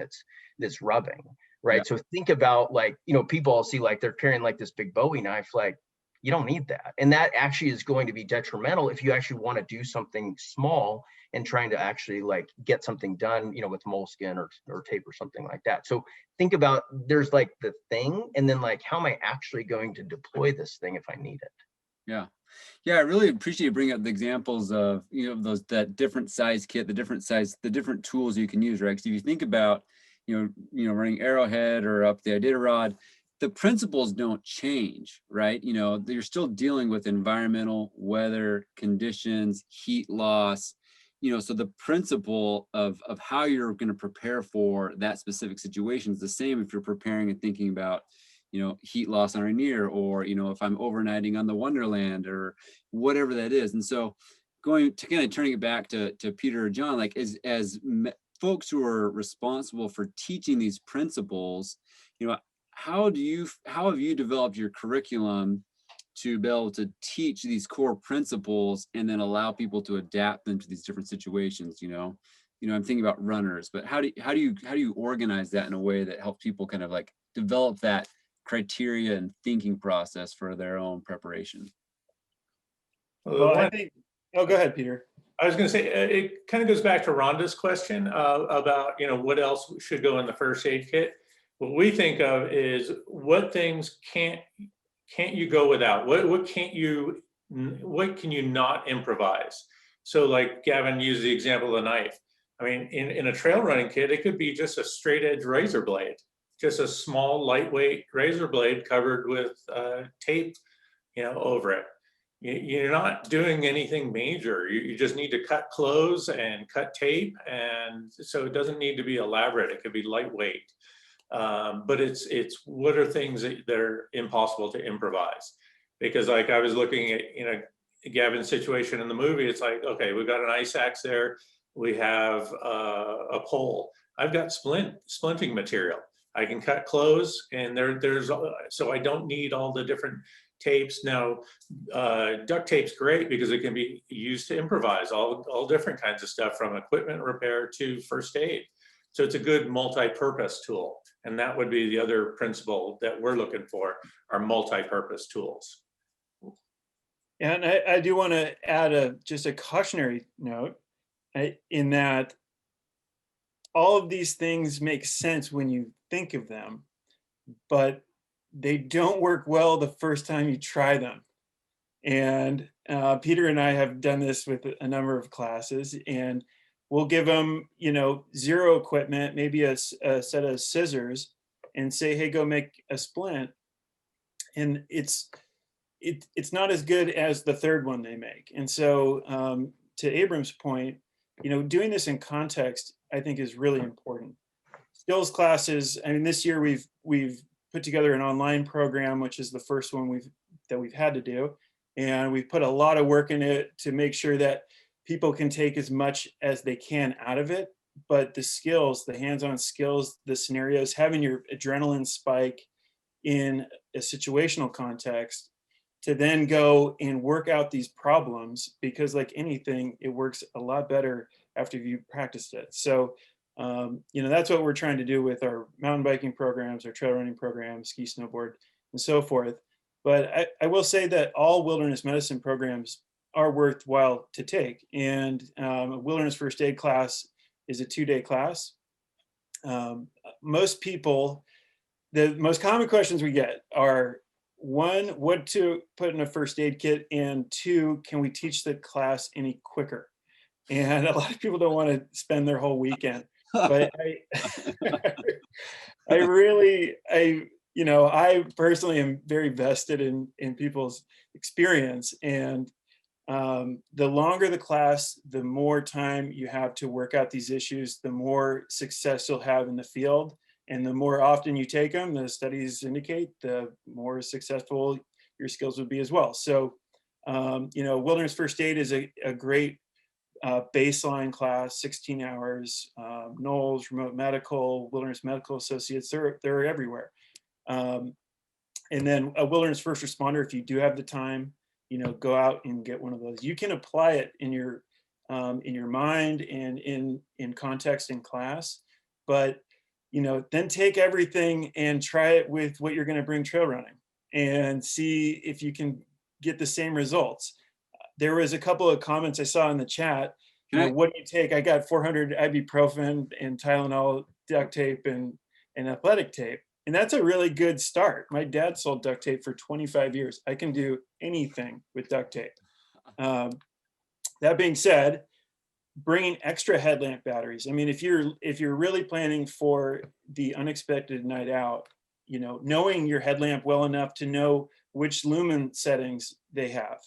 that's rubbing, right? Yeah. So think about, like, people all see, like, they're carrying like this big Bowie knife, like, you don't need that. And that actually is going to be detrimental if you actually want to do something small and trying to actually, like, get something done, with moleskin or tape or something like that. So think about, there's like the thing, and then, like, how am I actually going to deploy this thing if I need it? Yeah. Yeah, I really appreciate you bringing up the examples of, that different size kit, the different tools you can use, right? Because if you think about, running Arrowhead or up the Iditarod, the principles don't change, right? You're still dealing with environmental, weather, conditions, heat loss, so the principle of how you're going to prepare for that specific situation is the same if you're preparing and thinking about, heat loss on Rainier, or, if I'm overnighting on the Wonderland or whatever that is. And so going to kind of turning it back to Peter or John, like, as folks who are responsible for teaching these principles, how have you developed your curriculum to be able to teach these core principles and then allow people to adapt them to these different situations? I'm thinking about runners, but how do you organize that in a way that helps people kind of, like, develop that criteria and thinking process for their own preparation? Well, I think, go ahead, Peter. I was going to say, it kind of goes back to Rhonda's question about, what else should go in the first aid kit. What we think of is, what things can't you go without? What can you not improvise? So, like Gavin used the example of the knife. I mean, in a trail running kit, it could be just a straight edge razor blade, just a small lightweight razor blade covered with tape, over it. You're not doing anything major. You just need to cut clothes and cut tape, and so it doesn't need to be elaborate. It could be lightweight. But it's what are things that are impossible to improvise? Because, like, I was looking at Gavin's situation in the movie. It's like, okay, we've got an ice axe there, we have a pole, I've got splinting material, I can cut clothes, and there's so I don't need all the different tapes. Now duct tape's great because it can be used to improvise all different kinds of stuff, from equipment repair to first aid. So it's a good multi-purpose tool. And that would be the other principle that we're looking for, are multi-purpose tools. And I do want to add just a cautionary note, in that all of these things make sense when you think of them, but they don't work well the first time you try them. And Peter and I have done this with a number of classes, and we'll give them, zero equipment, maybe a set of scissors, and say, hey, go make a splint. And it's not as good as the third one they make. And so to Abram's point, doing this in context, I think, is really important. Skills classes, I mean, this year we've put together an online program, which is the first one we've had to do. And we've put a lot of work in it to make sure that people can take as much as they can out of it. But the skills, the hands-on skills, the scenarios, having your adrenaline spike in a situational context to then go and work out these problems, because like anything, it works a lot better after you've practiced it. So, that's what we're trying to do with our mountain biking programs, our trail running programs, ski, snowboard, and so forth. But I will say that all wilderness medicine programs are worthwhile to take. And a wilderness first aid class is a 2-day class. Most people, the most common questions we get are, 1, what to put in a first aid kit, and 2, can we teach the class any quicker? And a lot of people don't want to spend their whole weekend, but I personally am very vested in people's experience. And the longer the class, the more time you have to work out these issues, the more success you'll have in the field. And the more often you take them, the studies indicate, the more successful your skills would be as well. So, wilderness first aid is a great baseline class, 16 hours. Knowles, remote medical, wilderness medical associates, they're everywhere. And then a wilderness first responder, if you do have the time, go out and get one of those. You can apply it in your mind and in context in class, but then take everything and try it with what you're going to bring trail running and see if you can get the same results. There was a couple of comments I saw in the chat. What do you take? I got 400 ibuprofen and Tylenol, duct tape, and athletic tape. And that's a really good start. My dad sold duct tape for 25 years. I can do anything with duct tape. That being said, bringing extra headlamp batteries. I mean, if you're really planning for the unexpected night out, knowing your headlamp well enough to know which lumen settings they have,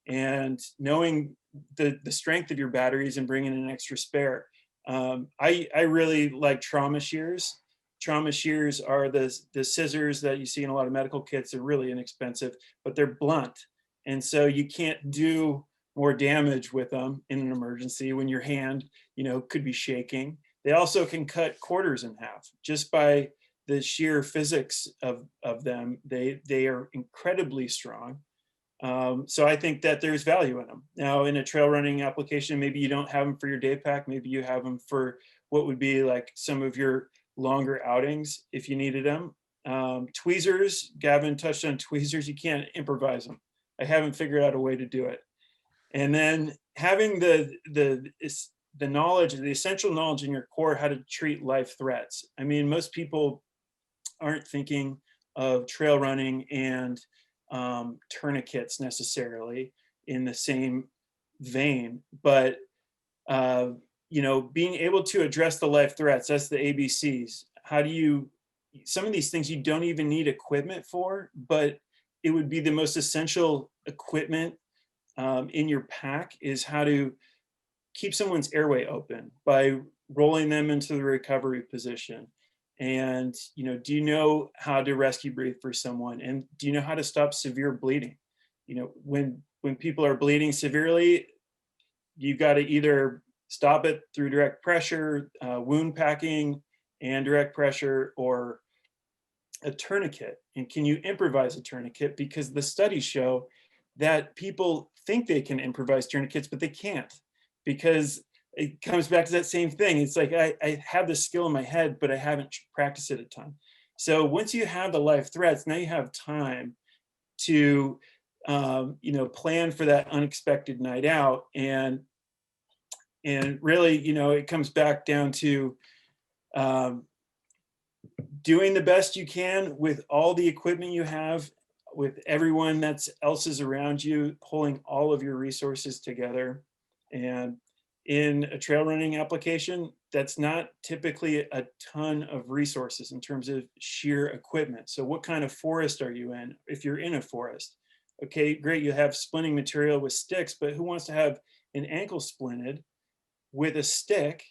and knowing the strength of your batteries and bringing an extra spare. I really like trauma shears. Trauma shears are the scissors that you see in a lot of medical kits. They're really inexpensive, but they're blunt. And so you can't do more damage with them in an emergency when your hand, could be shaking. They also can cut quarters in half just by the sheer physics of them. They are incredibly strong. So I think that there's value in them. Now, in a trail running application, maybe you don't have them for your day pack. Maybe you have them for what would be like some of your longer outings if you needed them. Tweezers, Gavin touched on tweezers. You can't improvise them. I haven't figured out a way to do it. And then having the knowledge, the essential knowledge in your core, how to treat life threats. I mean, most people aren't thinking of trail running and tourniquets necessarily in the same vein, but being able to address the life threats, that's the ABCs. Some of these things you don't even need equipment for, but it would be the most essential equipment in your pack, is how to keep someone's airway open by rolling them into the recovery position. And, do you know how to rescue breathe for someone? And do you know how to stop severe bleeding? When people are bleeding severely, you got to either stop it through direct pressure, wound packing and direct pressure, or a tourniquet. And can you improvise a tourniquet? Because the studies show that people think they can improvise tourniquets, but they can't, because it comes back to that same thing. It's like, I have the skill in my head, but I haven't practiced it a ton. So once you have the life threats, now you have time to, plan for that unexpected night out. And really, it comes back down to doing the best you can with all the equipment you have, with everyone that's else is around you, pulling all of your resources together. And in a trail running application, that's not typically a ton of resources in terms of sheer equipment. So what kind of forest are you in? If you're in a forest, okay, great, you have splinting material with sticks, but who wants to have an ankle splinted with a stick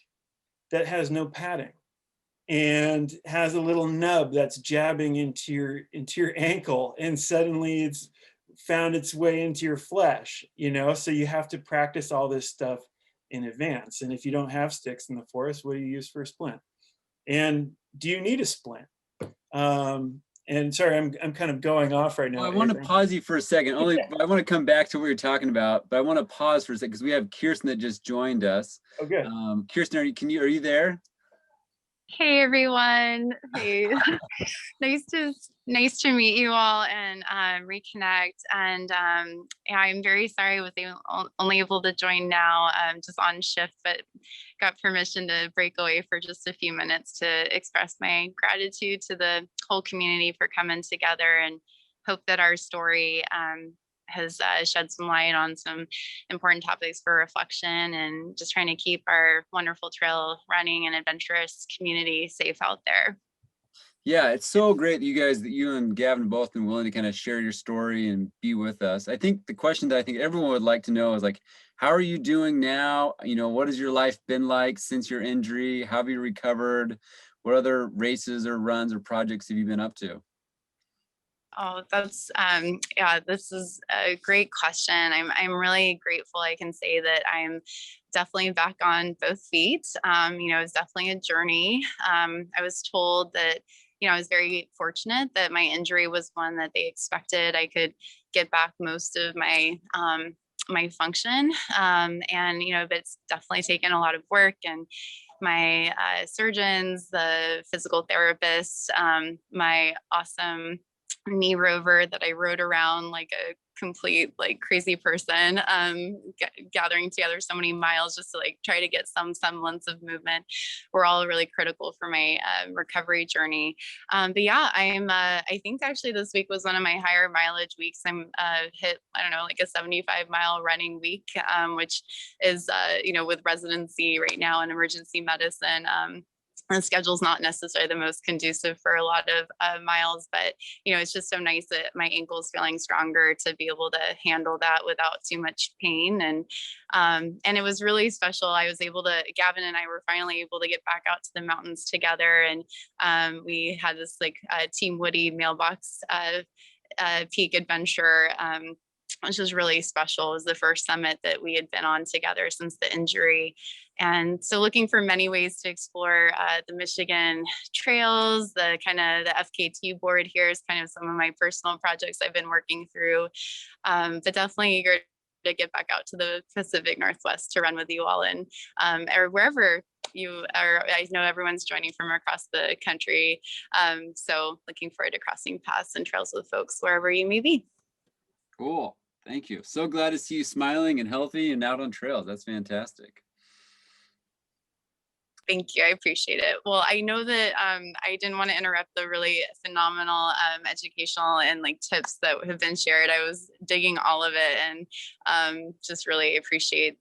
that has no padding and has a little nub that's jabbing into your ankle, and suddenly it's found its way into your flesh, so you have to practice all this stuff in advance. And if you don't have sticks in the forest, what do you use for a splint? And do you need a splint? And sorry, I'm kind of going off right now. Well, I want to pause you for a second. I want to come back to what you're talking about, but I want to pause for a second because we have Kirsten that just joined us. Oh, good. Kirsten, are you there? Hey everyone. Hey. nice to meet you all and reconnect. And yeah, I'm very sorry I was only able to join now, just on shift, but got permission to break away for just a few minutes to express my gratitude to the whole community for coming together, and hope that our story has shed some light on some important topics for reflection, and just trying to keep our wonderful trail running and adventurous community safe out there. Yeah, it's so great that you and Gavin both been willing to kind of share your story and be with us. I think the question that I think everyone would like to know is, like, how are you doing now? What has your life been like since your injury? How have you recovered? What other races or runs or projects have you been up to? Oh, that's yeah, this is a great question. I'm really grateful. I can say that I'm definitely back on both feet. It's definitely a journey. I was told that, I was very fortunate that my injury was one that they expected I could get back most of my my function. But it's definitely taken a lot of work, and my surgeons, the physical therapists, my awesome knee rover that I rode around like a complete like crazy person, gathering together so many miles just to like try to get some semblance of movement, were all really critical for my recovery journey. But yeah, I think actually this week was one of my higher mileage weeks. I'm hit, I don't know, like a 75-mile running week, which is, with residency right now in emergency medicine, the schedule's not necessarily the most conducive for a lot of miles, but it's just so nice that my ankle's feeling stronger to be able to handle that without too much pain. And it was really special. Gavin and I were finally able to get back out to the mountains together, and we had this like Team Woody mailbox peak adventure, which was really special. It was the first summit that we had been on together since the injury. And so looking for many ways to explore the Michigan trails, the FKT board here is kind of some of my personal projects I've been working through, but definitely eager to get back out to the Pacific Northwest to run with you all, and or wherever you are. I know everyone's joining from across the country. So looking forward to crossing paths and trails with folks wherever you may be. Cool. Thank you. So glad to see you smiling and healthy and out on trails. That's fantastic. Thank you. I appreciate it. Well, I know that I didn't want to interrupt the really phenomenal educational and like tips that have been shared. I was digging all of it, and just really appreciate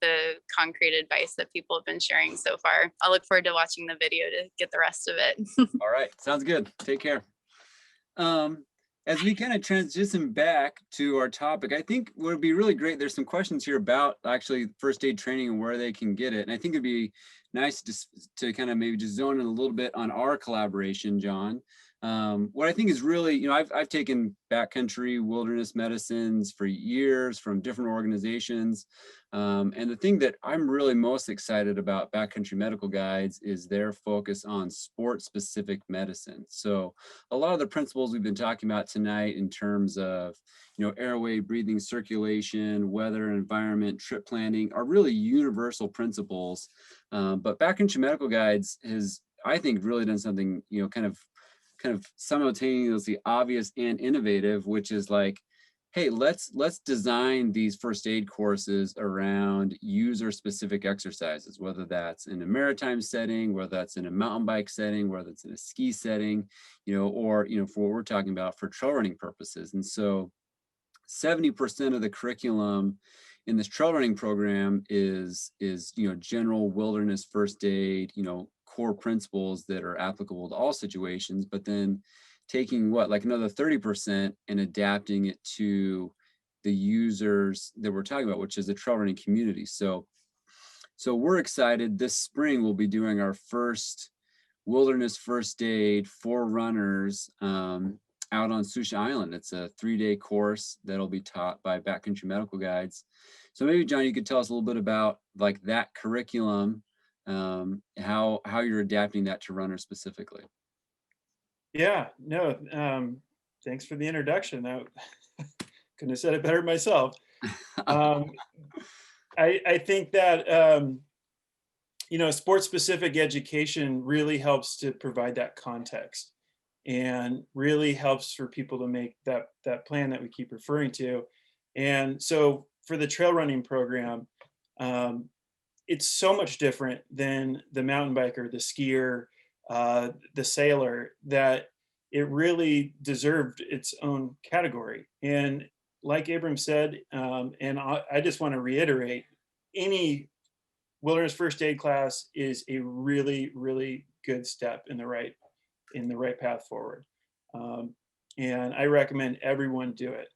the concrete advice that people have been sharing so far. I'll look forward to watching the video to get the rest of it. All right. Sounds good. Take care. As we kind of transition back to our topic, I think what would be really great, there's some questions here about actually first aid training and where they can get it. And I think it'd be nice to kind of maybe just zone in a little bit on our collaboration, John. What I think is really, I've taken backcountry wilderness medicines for years from different organizations. And the thing that I'm really most excited about Backcountry Medical Guides is their focus on sport-specific medicine. So a lot of the principles we've been talking about tonight in terms of, airway, breathing, circulation, weather, environment, trip planning are really universal principles. But Backcountry Medical Guides has, I think, really done something, kind of simultaneously obvious and innovative, which is like, hey, let's design these first aid courses around user specific exercises, whether that's in a maritime setting, whether that's in a mountain bike setting, whether it's in a ski setting, or for what we're talking about for trail running purposes. And so 70% of the curriculum in this trail running program is general wilderness first aid, core principles that are applicable to all situations, but then taking like another 30% and adapting it to the users that we're talking about, which is the trail running community. So So we're excited. This spring, we'll be doing our first wilderness first aid for runners out on Susha Island. It's a 3-day course that'll be taught by backcountry medical guides. So maybe, John, you could tell us a little bit about like that curriculum, how you're adapting that to runners specifically. Yeah, no, thanks for the introduction. I couldn't have said it better myself. I think that, you know, sport-specific education really helps to provide that context and really helps for people to make that plan that we keep referring to. And so for the trail running program, it's so much different than the mountain biker, the skier, the sailor, that it really deserved its own category. And like Abram said, and I just want to reiterate, any wilderness first aid class is a really, really good step in the right path forward. And I recommend everyone do it.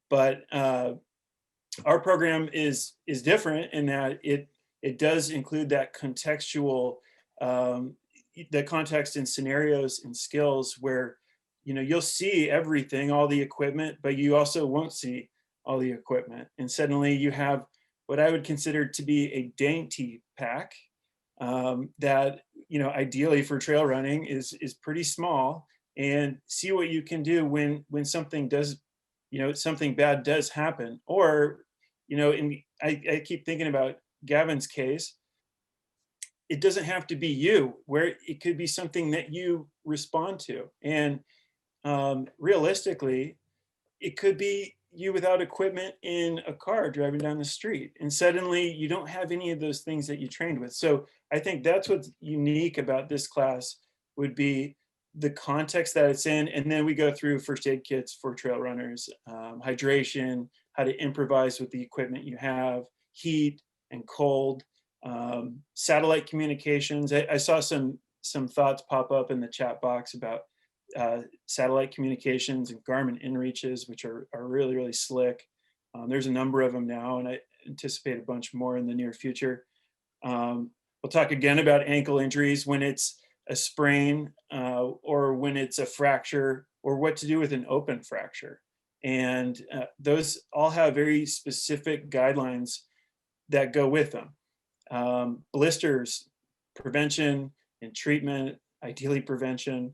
But our program is different in that it does include that contextual, the context and scenarios and skills where, you know, you'll see everything, all the equipment, but you also won't see all the equipment. And suddenly you have what I would consider to be a dainty pack that, you know, ideally for trail running is pretty small, and see what you can do when something does, you know, something bad does happen. Or, you know, I keep thinking about Gavin's case. It doesn't have to be you, where it could be something that you respond to. And realistically, it could be you without equipment in a car driving down the street, and suddenly you don't have any of those things that you trained with. So I think that's what's unique about this class, would be the context that it's in. And then we go through first aid kits for trail runners, hydration, how to improvise with the equipment you have, heat and cold, satellite communications. I saw some thoughts pop up in the chat box about satellite communications and Garmin inReaches, which are really, really slick. There's a number of them now, and I anticipate a bunch more in the near future. We'll talk again about ankle injuries when it's a sprain or when it's a fracture, or what to do with an open fracture. And those all have very specific guidelines that go with them. Blisters, prevention and treatment, ideally prevention.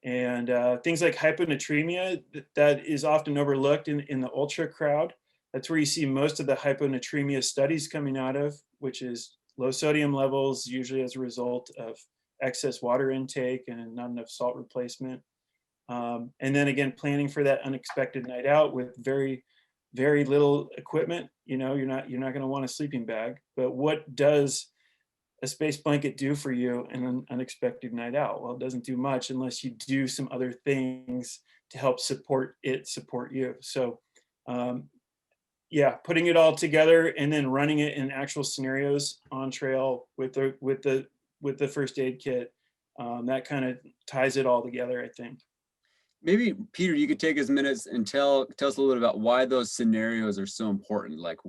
And things like hyponatremia, that is often overlooked in the ultra crowd. That's where you see most of the hyponatremia studies coming out of, which is low sodium levels, usually as a result of excess water intake and not enough salt replacement. And then again, planning for that unexpected night out with very, very little equipment. You know, you're not going to want a sleeping bag, but what does a space blanket do for you in an unexpected night out? Well, it doesn't do much unless you do some other things to help support you. So yeah, putting it all together and then running it in actual scenarios on trail with the first aid kit, that kind of ties it all together, I think. Maybe Peter, you could take us minutes and tell us a little bit about why those scenarios are so important. Like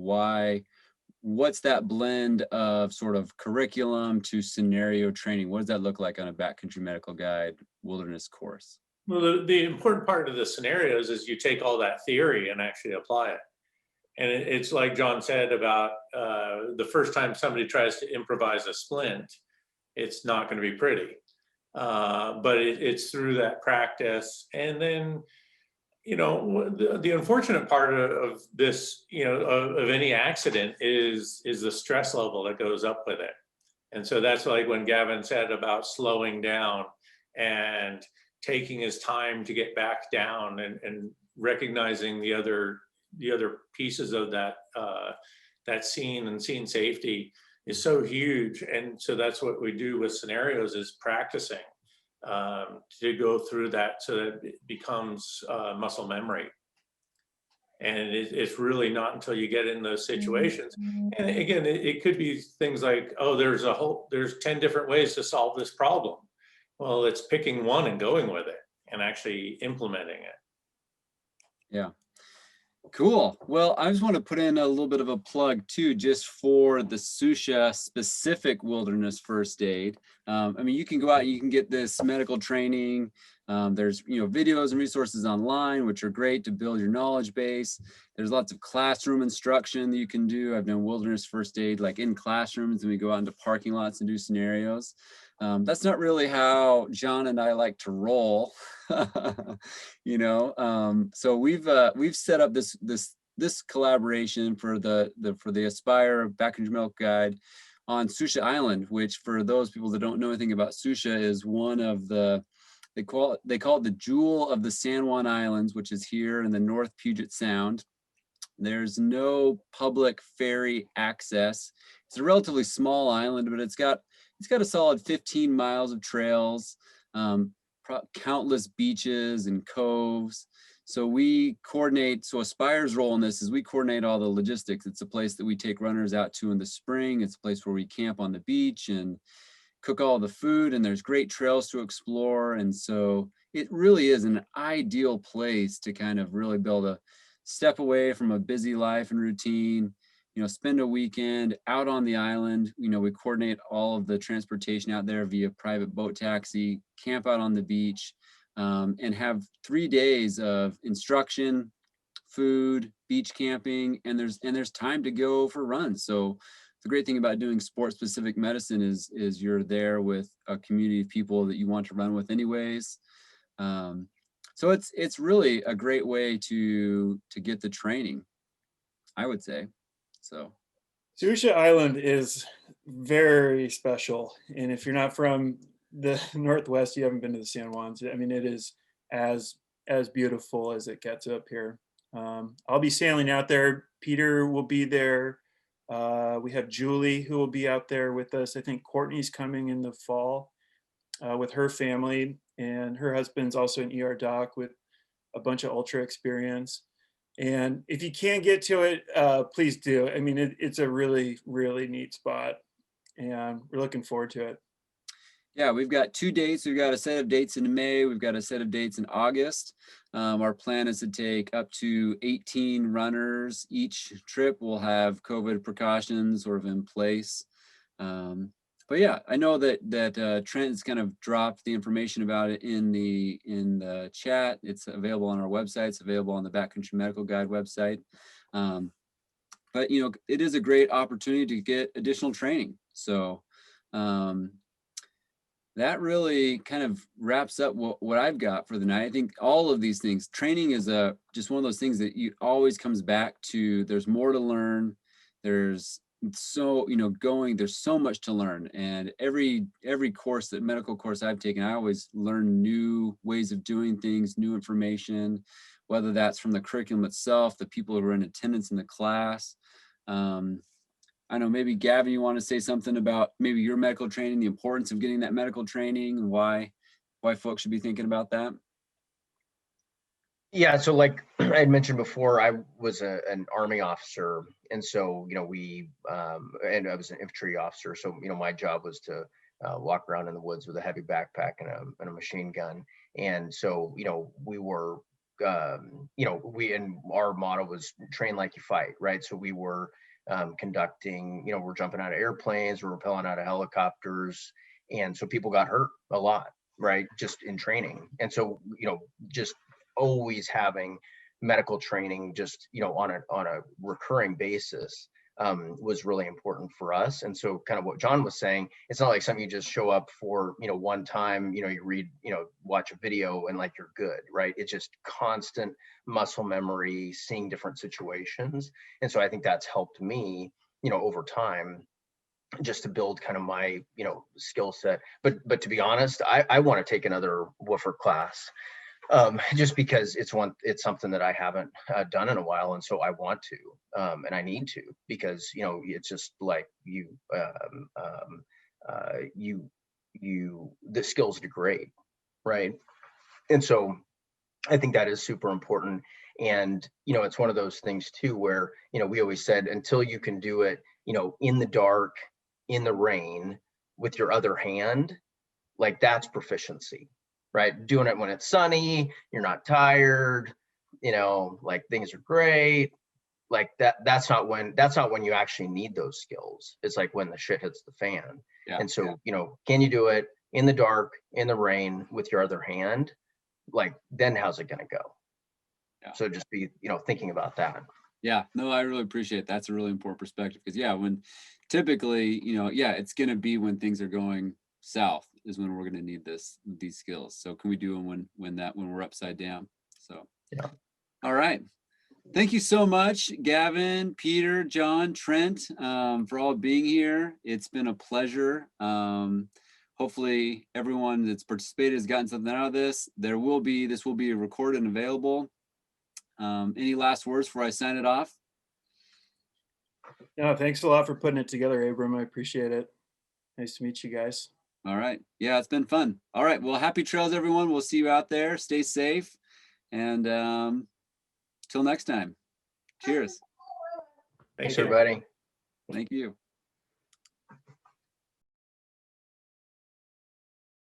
what's that blend of sort of curriculum to scenario training? What does that look like on a backcountry medical guide wilderness course? Well, the important part of the scenarios is you take all that theory and actually apply it. And it's like John said about the first time somebody tries to improvise a splint, it's not going to be pretty. But it's through that practice. And then, you know, the unfortunate part of this, you know, of any accident is the stress level that goes up with it. And so that's like when Gavin said about slowing down and taking his time to get back down and recognizing the other pieces of that scene, and scene safety is so huge. And so that's what we do with scenarios, is practicing to go through that so that it becomes muscle memory. And it's really not until you get in those situations. And again, it could be things like, oh, there's 10 different ways to solve this problem. Well, it's picking one and going with it and actually implementing it. Yeah. Cool. Well, I just want to put in a little bit of a plug too, just for the Susha specific wilderness first aid. I mean, you can go out and you can get this medical training. There's, videos and resources online, which are great to build your knowledge base. There's lots of classroom instruction that you can do. I've done wilderness first aid like in classrooms, and we go out into parking lots and do scenarios. That's not really how John and I like to roll. So we've set up this collaboration for the Aspire Backcountry Medical Guide on Susha Island, which, for those people that don't know anything about Susha, is one of they call it the jewel of the San Juan Islands, which is here in the North Puget Sound. There's no public ferry access. It's a relatively small island, but it's got a solid 15 miles of trails, countless beaches and coves. So we coordinate. So Aspire's role in this is we coordinate all the logistics. It's a place that we take runners out to in the spring. It's a place where we camp on the beach and cook all the food, and there's great trails to explore. And so it really is an ideal place to kind of really be able to step away from a busy life and routine, spend a weekend out on the island. We coordinate all of the transportation out there via private boat taxi, camp out on the beach, and have 3 days of instruction, food, beach camping, and there's time to go for runs. So the great thing about doing sport-specific medicine is you're there with a community of people that you want to run with anyways. So it's really a great way to get the training, I would say. So Susha Island is very special, and if you're not from the Northwest, you haven't been to the San Juans. I mean, it is as beautiful as it gets up here. I'll be sailing out there. Peter will be there. We have Julie who will be out there with us. I think Courtney's coming in the fall with her family, and her husband's also an ER doc with a bunch of ultra experience. And if you can't get to it, please do. I mean, it's a really, really neat spot, and we're looking forward to it. Yeah, we've got 2 dates. We've got a set of dates in May. We've got a set of dates in August. Our plan is to take up to 18 runners. Each trip will have COVID precautions sort of in place. But yeah, I know that Trent has kind of dropped the information about it in the chat. It's available on our website. It's available on the Backcountry Medical Guide website. But it is a great opportunity to get additional training. So that really kind of wraps up what I've got for the night. I think all of these things, training is just one of those things that always comes back to. There's more to learn. There's there's so much to learn. And every medical course I've taken, I always learn new ways of doing things, new information, whether that's from the curriculum itself, the people who are in attendance in the class. I know maybe Gavin, you want to say something about maybe your medical training, the importance of getting that medical training, and why folks should be thinking about that. Yeah, so like I had mentioned before, I was an Army officer, and so and I was an infantry officer. So my job was to walk around in the woods with a heavy backpack and a machine gun. And so we were our motto was train like you fight, right? So we were conducting, we're jumping out of airplanes, we're rappelling out of helicopters, and so people got hurt a lot, right, just in training. And so just always having medical training just on a recurring basis was really important for us. And so kind of what John was saying, it's not like something you just show up for one time, you read, watch a video and like you're good, right? It's just constant muscle memory, seeing different situations. And so I think that's helped me over time just to build kind of my skill set. But to be honest, I want to take another woofer class, just because it's something that I haven't done in a while, and so I want to, and I need to, because it's just like the skills degrade, right? And so I think that is super important. And it's one of those things too where we always said, until you can do it in the dark, in the rain, with your other hand, like that's proficiency, right? Doing it when it's sunny, you're not tired, you know, like things are great. Like that's not when you actually need those skills. It's like when the shit hits the fan. Yeah. And so, you know, can you do it in the dark, in the rain with your other hand? Like, then how's it gonna go? Yeah. So just be, you know, thinking about that. Yeah, no, I really appreciate it. That's a really important perspective because yeah, when typically, you know, yeah, it's gonna be when things are going south is when we're gonna need these skills. So can we do them when we're upside down? So yeah. All right. Thank you so much, Gavin, Peter, John, Trent, for all being here. It's been a pleasure. Hopefully everyone that's participated has gotten something out of this. This will be recorded and available. Any last words before I sign it off? No, thanks a lot for putting it together, Abram. I appreciate it. Nice to meet you guys. All right. Yeah, it's been fun. All right. Well, happy trails, everyone. We'll see you out there. Stay safe. And till next time. Cheers. Thanks, everybody. Thank you.